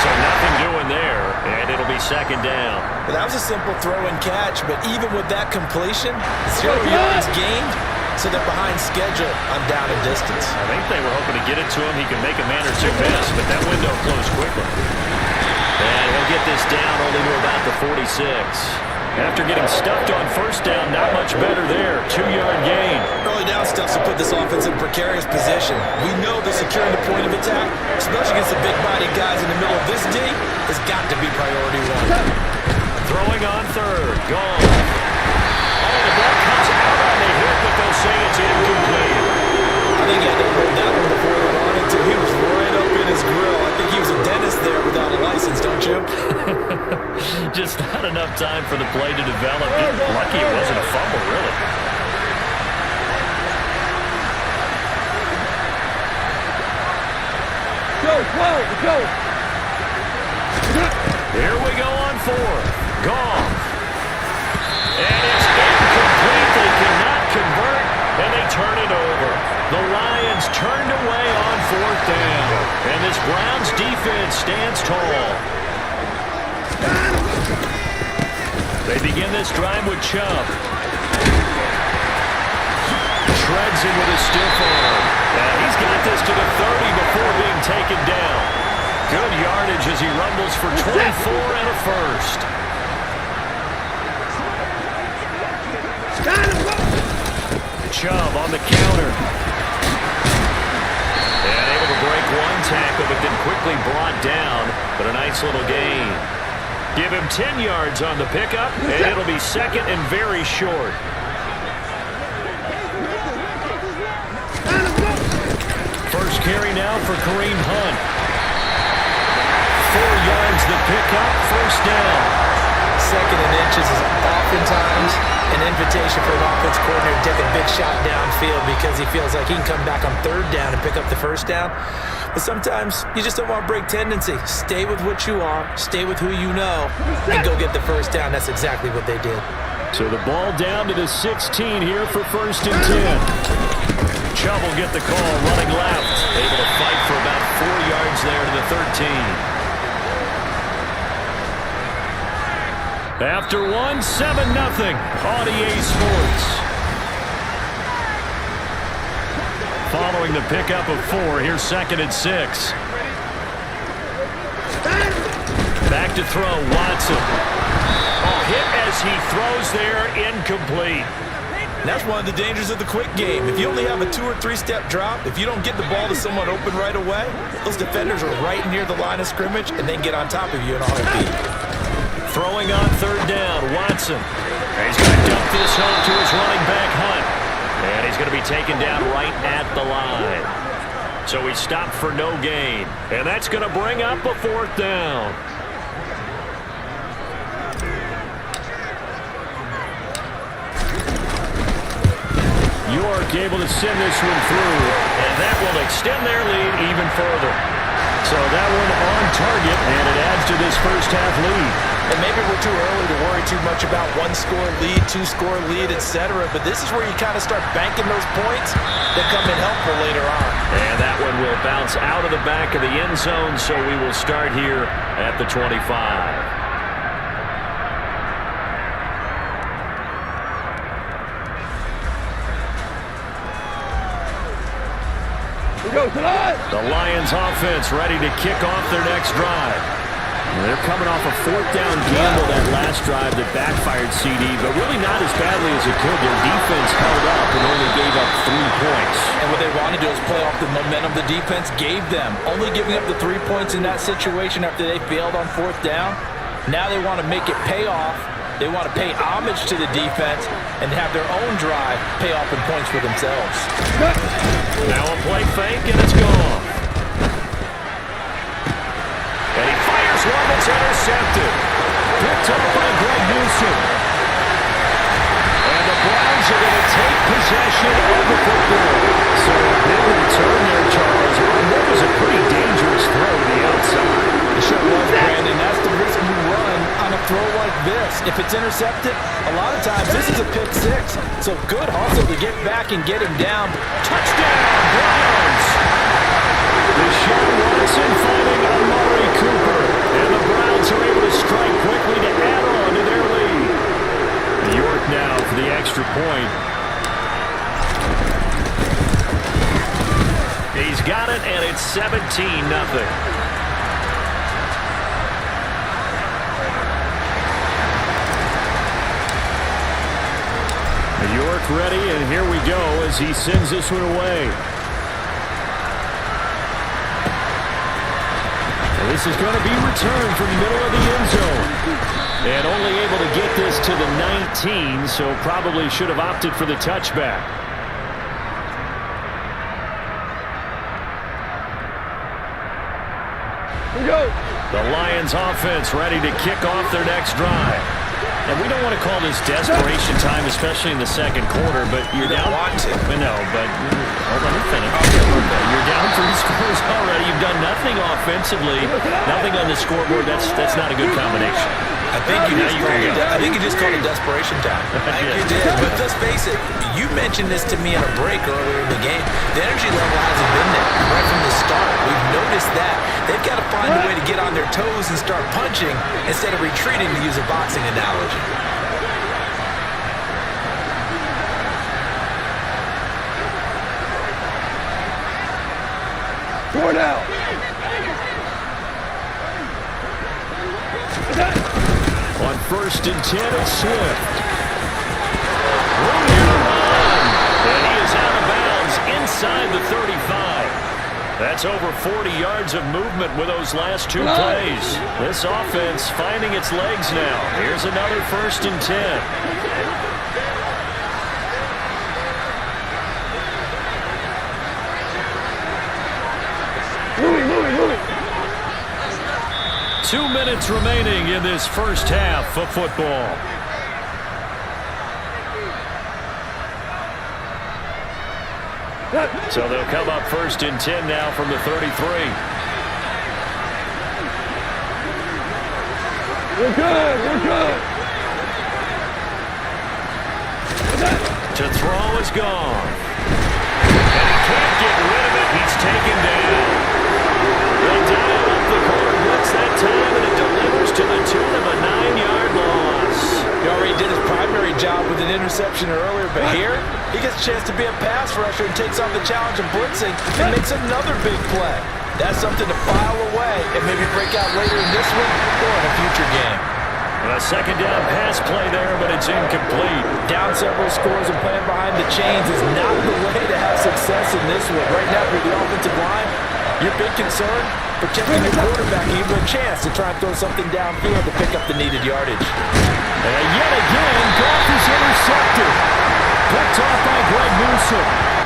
Speaker 1: So nothing doing there, and it'll be 2nd down.
Speaker 3: Well, that was a simple throw and catch, but even with that completion, 0 yards gained, so they're behind schedule on down and distance.
Speaker 1: I think they were hoping to get it to him. He could make a man or two miss, but that window closed quickly. And he'll get this down only to about the 46. After getting stuffed on first down, not much better there. 2-yard gain.
Speaker 3: Early down stuffs will put this offense in a precarious position. We know that securing the point of attack, especially against the big-bodied guys in the middle of this D, has got to be priority one.
Speaker 1: Throwing on third. Gone. Oh, the ball comes out on the hit, but they'll say it's incomplete.
Speaker 3: I think he had to hold that one before the run until he was right up in his grill. I think he was a dentist there without a license, don't you?
Speaker 1: Just not enough time for the play to develop. Lucky it wasn't a fumble, really.
Speaker 4: Go.
Speaker 1: Here we go on fourth. Gone. And it's incomplete. They cannot convert, and they turn it over. The Lions turned away on fourth down. And this Browns defense stands tall. They begin this drive with Chubb. Shreds him with a stiff arm. And he's got this to the 30 before being taken down. Good yardage as he rumbles for 24 and a first. Chubb on the counter. And able to break one tackle, but then quickly brought down. But a nice little gain. Give him 10 yards on the pickup, and it'll be second and very short. First carry now for Kareem Hunt. 4 yards the pickup, first down.
Speaker 3: Second and inches is oftentimes an invitation for an offense coordinator to take a big shot downfield because he feels like he can come back on third down and pick up the first down. But sometimes you just don't want to break tendency. Stay with what you are, stay with who you know, and go get the first down. That's exactly what they did.
Speaker 1: So the ball down to the 16 here for first and 10. Chubb will get the call, running left. Able to fight for about 4 yards there to the 13. After 1, 7-0 on EA Sports. Following the pickup of 4, here's second and 6. Back to throw, Watson. Oh, hit as he throws there, incomplete.
Speaker 3: And that's one of the dangers of the quick game. If you only have a 2- or 3-step drop, if you don't get the ball to someone open right away, those defenders are right near the line of scrimmage, and they get on top of you in a heartbeat.
Speaker 1: Throwing on third down, Watson. And he's going to dump this home to his running back, Hunt. And he's going to be taken down right at the line. So he stopped for no gain. And that's going to bring up a fourth down. York able to send this one through. And that will extend their lead even further. So that one on target, and it adds to this first half lead.
Speaker 3: And maybe we're too early to worry too much about 1-score lead, 2-score lead, etc. But this is where you kind of start banking those points that come in helpful later on.
Speaker 1: And that one will bounce out of the back of the end zone, so we will start here at the 25. The Lions offense ready to kick off their next drive. They're coming off a fourth down gamble that last drive that backfired CD, but really not as badly as it could. Their defense held up and only gave up 3 points.
Speaker 3: And what they want to do is play off the momentum the defense gave them. Only giving up the 3 points in that situation after they failed on fourth down. Now they want to make it pay off. They want to pay homage to the defense and have their own drive pay off in points for themselves.
Speaker 1: Now a play fake, and it's gone. And he fires one that's intercepted. Picked up by Greg Newsome. And the Browns are going to take possession of the football. So a big return there, Charles. That was a pretty dangerous throw to the outside.
Speaker 3: It sure was, Brandon. That's the risk you run on a throw like this. If it's intercepted, a lot of times this is a pick 6. So good hustle to get back and get him down.
Speaker 1: Touchdown, Browns! Deshaun Watson finding Amari Cooper. And the Browns are able to strike quickly to add on to their lead. York now for the extra point. He's got it, and it's 17-0. mark ready, and here we go as he sends this one away. And this is going to be returned from the middle of the end zone. And only able to get this to the 19, so probably should have opted for the touchback.
Speaker 4: Here we go.
Speaker 1: The Lions offense ready to kick off their next drive. And we don't want to call this desperation time, especially in the second quarter, but you're down. No, but hold on, finish. You're down 3 scores already. You've done nothing offensively, nothing on the scoreboard. That's not a good combination.
Speaker 3: I think you just called it desperation time. I think you did. But let's face it, you mentioned this to me in a break earlier in the game. The energy level hasn't been there right from the start. We've noticed that. They've got to find a way to get on their toes and start punching instead of retreating, to use a boxing analogy.
Speaker 4: Four now.
Speaker 1: On 1st and 10, it's Swift. Room here to run. And he is out of bounds inside the 35. That's over 40 yards of movement with those last 2 plays. This offense finding its legs now. Here's another 1st and 10.
Speaker 4: Moving.
Speaker 1: 2 minutes remaining in this first half of football. So they'll come up 1st and 10 now from the 33.
Speaker 4: We're good.
Speaker 1: To throw is gone. And he can't get rid of it. He's taken down. They dial up the corner blitz that time, and it delivers to the tune of a 9-yard loss.
Speaker 3: He already did his primary job with an interception earlier, but here he gets a chance to be a pass rusher and takes on the challenge of blitzing and makes another big play. That's something to file away and maybe break out later in this one or in a future game.
Speaker 1: A second down pass play there, but it's incomplete.
Speaker 3: Down several scores and playing behind the chains is not the way to have success in this one. Right now, for the offensive line, your big concern, protecting your quarterback, give him a chance to try and throw something downfield to pick up the needed yardage.
Speaker 1: And yet again, Goff is intercepted. Picked off by Greg Newsome.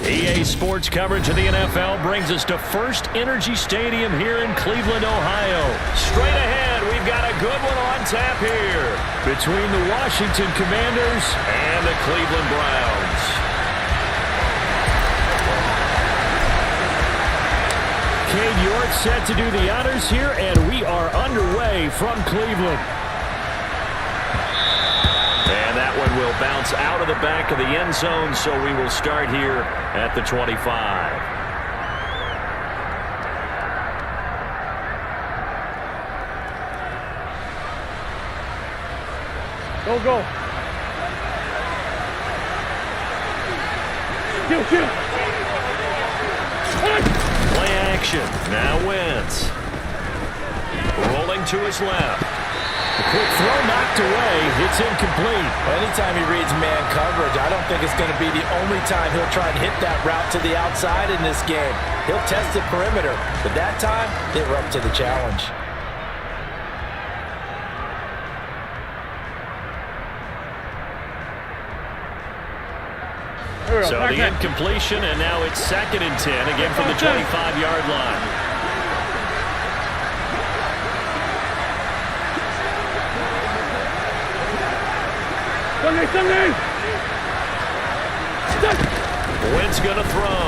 Speaker 1: EA Sports coverage of the NFL brings us to First Energy Stadium here in Cleveland, Ohio. Straight ahead, we've got a good one on tap here between the Washington Commanders and the Cleveland Browns. Cade York set to do the honors here, and we are underway from Cleveland. And that one will bounce out of the back of the end zone, so we will start here at the 25.
Speaker 4: Go, go. Kill.
Speaker 1: Play action. Now Wentz. Rolling to his left. The quick throw knocked away. It's incomplete.
Speaker 3: Anytime he reads man coverage, I don't think it's going to be the only time he'll try and hit that route to the outside in this game. He'll test the perimeter, but that time, they were up to the challenge.
Speaker 1: So the incompletion, and now it's 2nd and 10, again from the 25-yard line.
Speaker 4: Sunday.
Speaker 1: Wentz going to throw.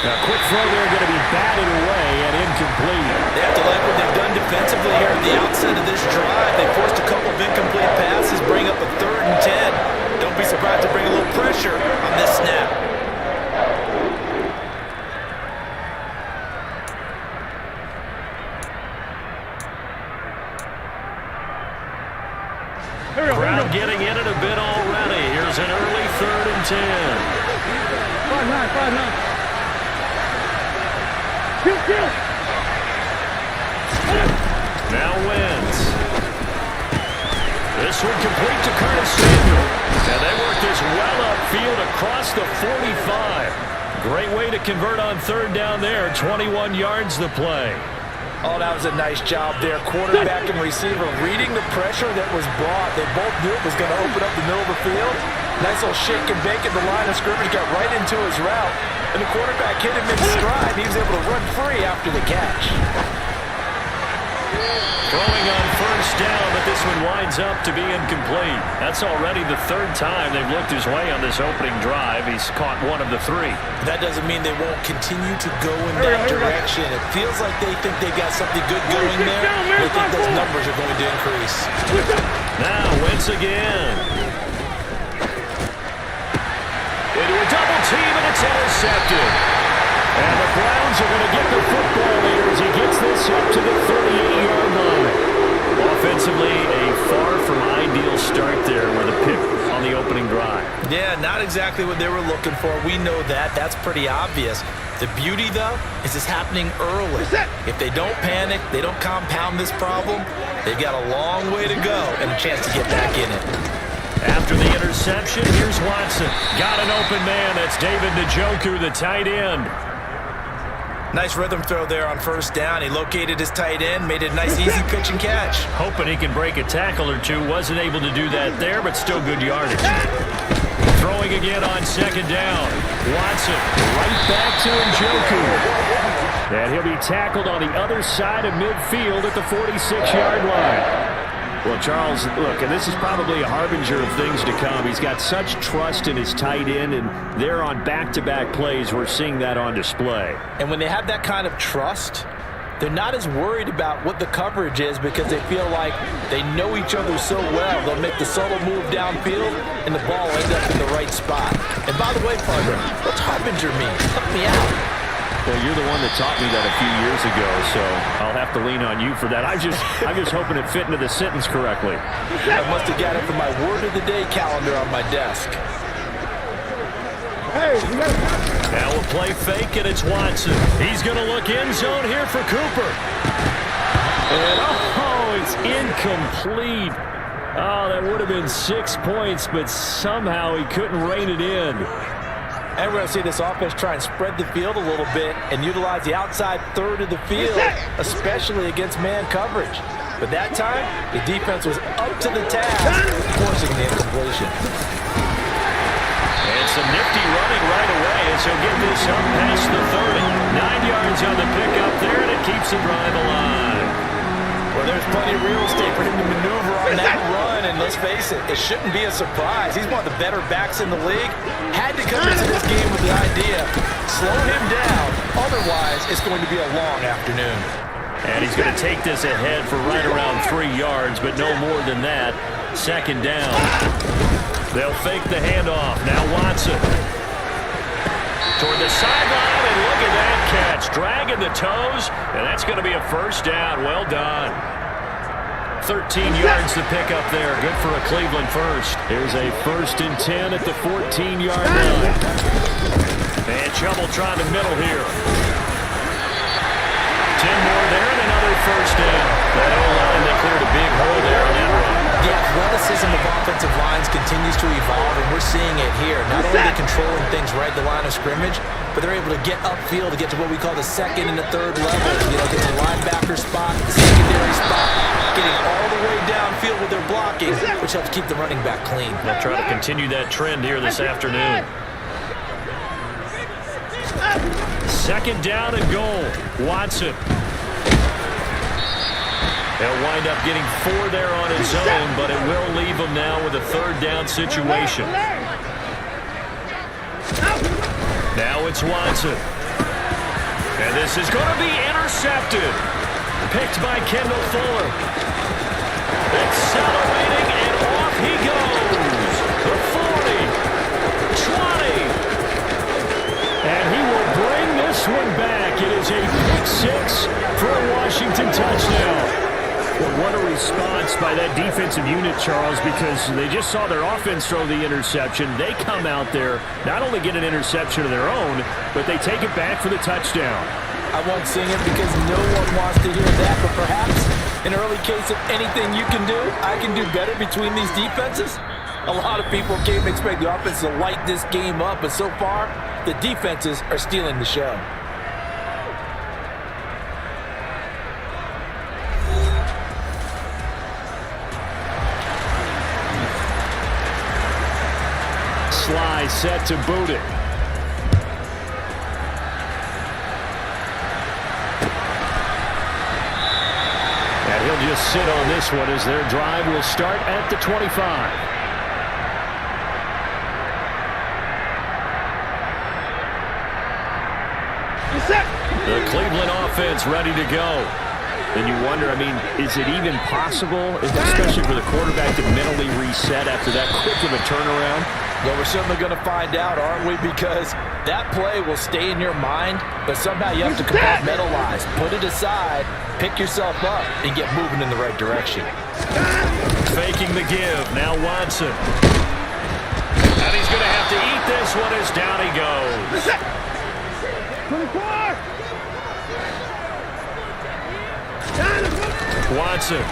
Speaker 1: A quick throw there, going to be batted away and incomplete.
Speaker 3: They have to like what they've done defensively here at the outset of this drive. They forced a couple of incomplete passes, bring up a 3rd and 10. Don't be surprised to bring a little pressure on this snap.
Speaker 1: Crowd getting in it a bit already. Here's an early 3rd and 10.
Speaker 4: 5-9. Kill.
Speaker 1: Now Wentz. This one complete to Curtis Samuel. And they work this well upfield across the 45. Great way to convert on 3rd down there. 21 yards the play.
Speaker 3: Oh, that was a nice job there. Quarterback and receiver reading the pressure that was brought. They both knew it was going to open up the middle of the field. Nice little shake and bake at the line of scrimmage. Got right into his route. And the quarterback hit him in stride. He was able to run free after the catch.
Speaker 1: Throwing on 1st down, but this one winds up to be incomplete. That's already the 3rd time they've looked his way on this opening drive. He's caught one of the 3.
Speaker 3: That doesn't mean they won't continue to go in that direction. It feels like they think they got something good going there. They think those numbers are going to increase.
Speaker 1: Now Wentz again. Into a double team, and it's intercepted. And the Browns are going to get the football here as he gets this up to the 38-yard line. Offensively, a far from ideal start there with a pick on the opening drive.
Speaker 3: Yeah, not exactly what they were looking for. We know that. That's pretty obvious. The beauty, though, is it's happening early. If they don't panic, they don't compound this problem, they've got a long way to go and a chance to get back in it.
Speaker 1: After the interception, here's Watson. Got an open man. That's David Njoku, the tight end.
Speaker 3: Nice rhythm throw there on 1st down. He located his tight end, made it a nice, easy pitch and catch.
Speaker 1: Hoping he can break a tackle or two. Wasn't able to do that there, but still good yardage. Throwing again on 2nd down. Watson right back to Njoku. And he'll be tackled on the other side of midfield at the 46-yard line. Well, Charles, look, and this is probably a harbinger of things to come. He's got such trust in his tight end, and they're on back-to-back plays. We're seeing that on display.
Speaker 3: And when they have that kind of trust, they're not as worried about what the coverage is because they feel like they know each other so well. They'll make the subtle move downfield, and the ball ends up in the right spot. And by the way, partner, what's harbinger mean? Help me out.
Speaker 1: Well, you're the one that taught me that a few years ago, so I'll have to lean on you for that. I'm just hoping it fit into the sentence correctly.
Speaker 3: I must have got it from my word of the day calendar on my desk.
Speaker 4: Hey,
Speaker 1: now we'll play fake, and it's Watson. He's going to look end zone here for Cooper. And it's incomplete. Oh, that would have been 6 points, but somehow he couldn't rein it in.
Speaker 3: And we're going to see this offense try and spread the field a little bit and utilize the outside 1/3 of the field, especially against man coverage. But that time, the defense was up to the task, forcing the incompletion.
Speaker 1: And some nifty running right away as he'll get this up past the 30. 9 yards on the pickup there, and it keeps the drive alive.
Speaker 3: Well, there's plenty of real estate for him to maneuver on that run, and let's face it, it shouldn't be a surprise. He's one of the better backs in the league. Had to come into this game with the idea, slow him down, otherwise it's going to be a long afternoon.
Speaker 1: And he's going to take this ahead for right around 3 yards, but no more than that. 2nd down. They'll fake the handoff. Now Watson. Toward the sideline, and look at that catch. Dragging the toes, and that's going to be a 1st down. Well done. 13 yards to pick up there. Good for a Cleveland first. Here's a 1st and 10 at the 14-yard line. And trouble trying to middle here. 10 more there and another 1st down. That O-line, they cleared a big hole there on that run.
Speaker 3: The athleticism of offensive lines continues to evolve, and we're seeing it here. Not only are they controlling things right at the line of scrimmage, but they're able to get upfield to get to what we call the 2nd and the 3rd levels. You know, get the linebacker spot, the secondary spot, getting all the way downfield with their blocking, which helps keep the running back clean.
Speaker 1: They'll try to continue that trend here this afternoon. 2nd down and goal. Watson. He'll wind up getting 4 there on his own, but it will leave him now with a 3rd down situation. Now it's Watson. And this is going to be intercepted. Picked by Kendall Fuller. Accelerating, and off he goes. The 40, 20. And he will bring this one back. It is a pick 6 for a Washington touchdown. Well, what a response by that defensive unit, Charles, because they just saw their offense throw the interception. They come out there, not only get an interception of their own, but they take it back for the touchdown.
Speaker 3: I won't sing it because no one wants to hear that, but perhaps in early case of anything you can do, I can do better between these defenses. A lot of people came to expect the offense to light this game up, but so far, the defenses are stealing the show.
Speaker 1: Sly set to boot it. And he'll just sit on this one as their drive will start at the 25. The Cleveland offense ready to go. And you wonder, I mean, is it even possible, especially for the quarterback, to mentally reset after that quick of a turnaround?
Speaker 3: Well, we're certainly going to find out, aren't we? Because that play will stay in your mind, but somehow you have to compartmentalize, put it aside, pick yourself up, and get moving in the right direction.
Speaker 1: Faking the give. Now Watson. And he's going to have to eat this one as down he goes.
Speaker 4: 24!
Speaker 1: Watson.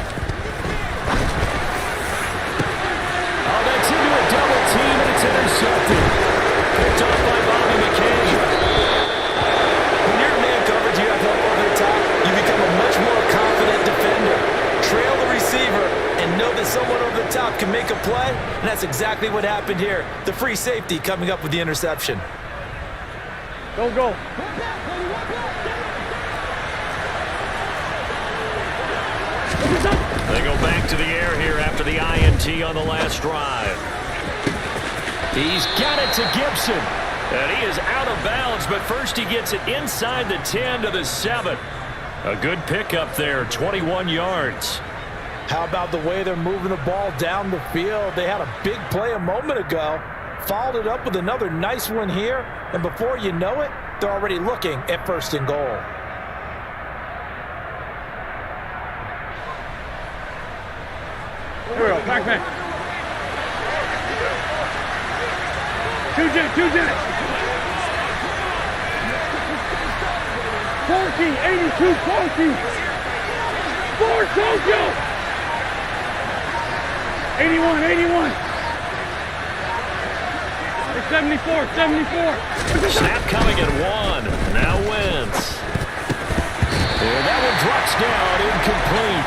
Speaker 1: Oh, that's into a double team, and it's intercepted. Picked off by Bobby McCain.
Speaker 3: When you're in man coverage, you have help over the top. You become a much more confident defender. Trail the receiver and know that someone over the top can make a play, and that's exactly what happened here. The free safety coming up with the interception.
Speaker 4: Go.
Speaker 1: They go back to the air here after the INT on the last drive. He's got it to Gibson. And he is out of bounds, but first he gets it inside the 10 to the 7. A good pickup there, 21 yards.
Speaker 3: How about the way they're moving the ball down the field? They had a big play a moment ago, followed it up with another nice one here, and before you know it, they're already looking at 1st and goal.
Speaker 4: Here we go, back. Two jets. 14, 82, 14. 4, Tokyo. 81. 74.
Speaker 1: Snap coming at 1. Now Wentz. And that one drops down, incomplete.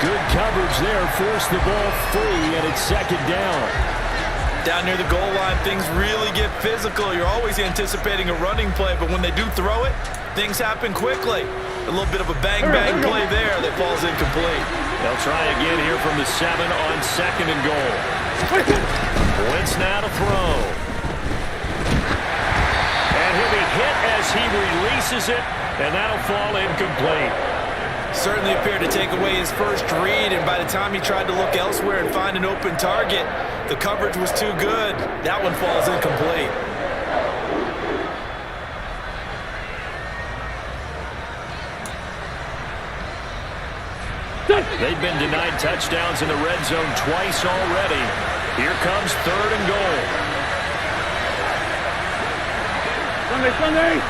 Speaker 1: Good coverage there, forced the ball free, and it's 2nd down.
Speaker 3: Down near the goal line, things really get physical. You're always anticipating a running play, but when they do throw it, things happen quickly. A little bit of a bang-bang play there that falls incomplete.
Speaker 1: They'll try again here from the 7 on 2nd and goal. Wentz now to throw. And he'll be hit as he releases it, and that'll fall incomplete.
Speaker 3: Certainly appeared to take away his first read, and by the time he tried to look elsewhere and find an open target, the coverage was too good. That one falls incomplete.
Speaker 1: They've been denied touchdowns in the red zone twice already. Here comes 3rd and goal.
Speaker 4: Sunday.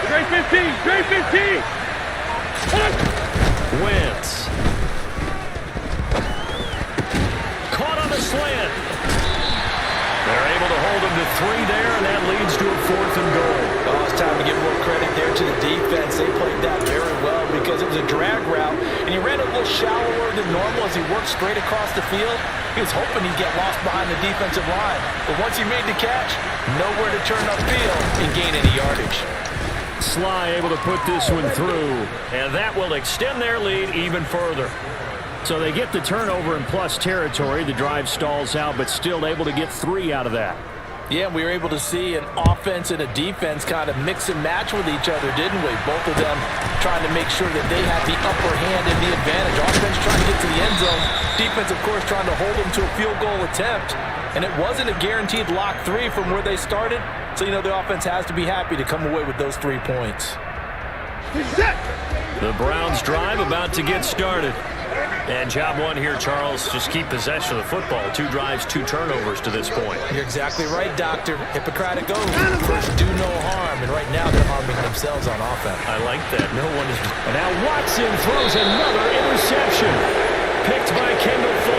Speaker 4: Straight 15.
Speaker 1: Wentz. Caught on the slant. They're able to hold him to 3 there, and that leads to a 4th and goal.
Speaker 3: Oh, it's time to give more credit there to the defense. They played that very well because it was a drag route, and he ran a little shallower than normal as he worked straight across the field. He was hoping he'd get lost behind the defensive line, but once he made the catch, nowhere to turn upfield and gain any yardage.
Speaker 1: Sly able to put this one through, and that will extend their lead even further. So they get the turnover in plus territory. The drive stalls out, but still able to get 3 out of that.
Speaker 3: Yeah, we were able to see an offense and a defense kind of mix and match with each other, didn't we? Both of them trying to make sure that they had the upper hand and the advantage. Offense trying to get to the end zone. Defense, of course, trying to hold them to a field goal attempt. And it wasn't a guaranteed lock 3 from where they started. So, you know, the offense has to be happy to come away with those 3 points.
Speaker 1: The Browns drive about to get started. And job 1 here, Charles, just keep possession of the football. 2 drives, 2 turnovers to this point.
Speaker 3: You're exactly right, Doctor. Hippocratic oath. First, do no harm. And right now, they're harming themselves on offense.
Speaker 1: I like that. No one is. And now Watson throws another interception. Picked by Kendall Fuller.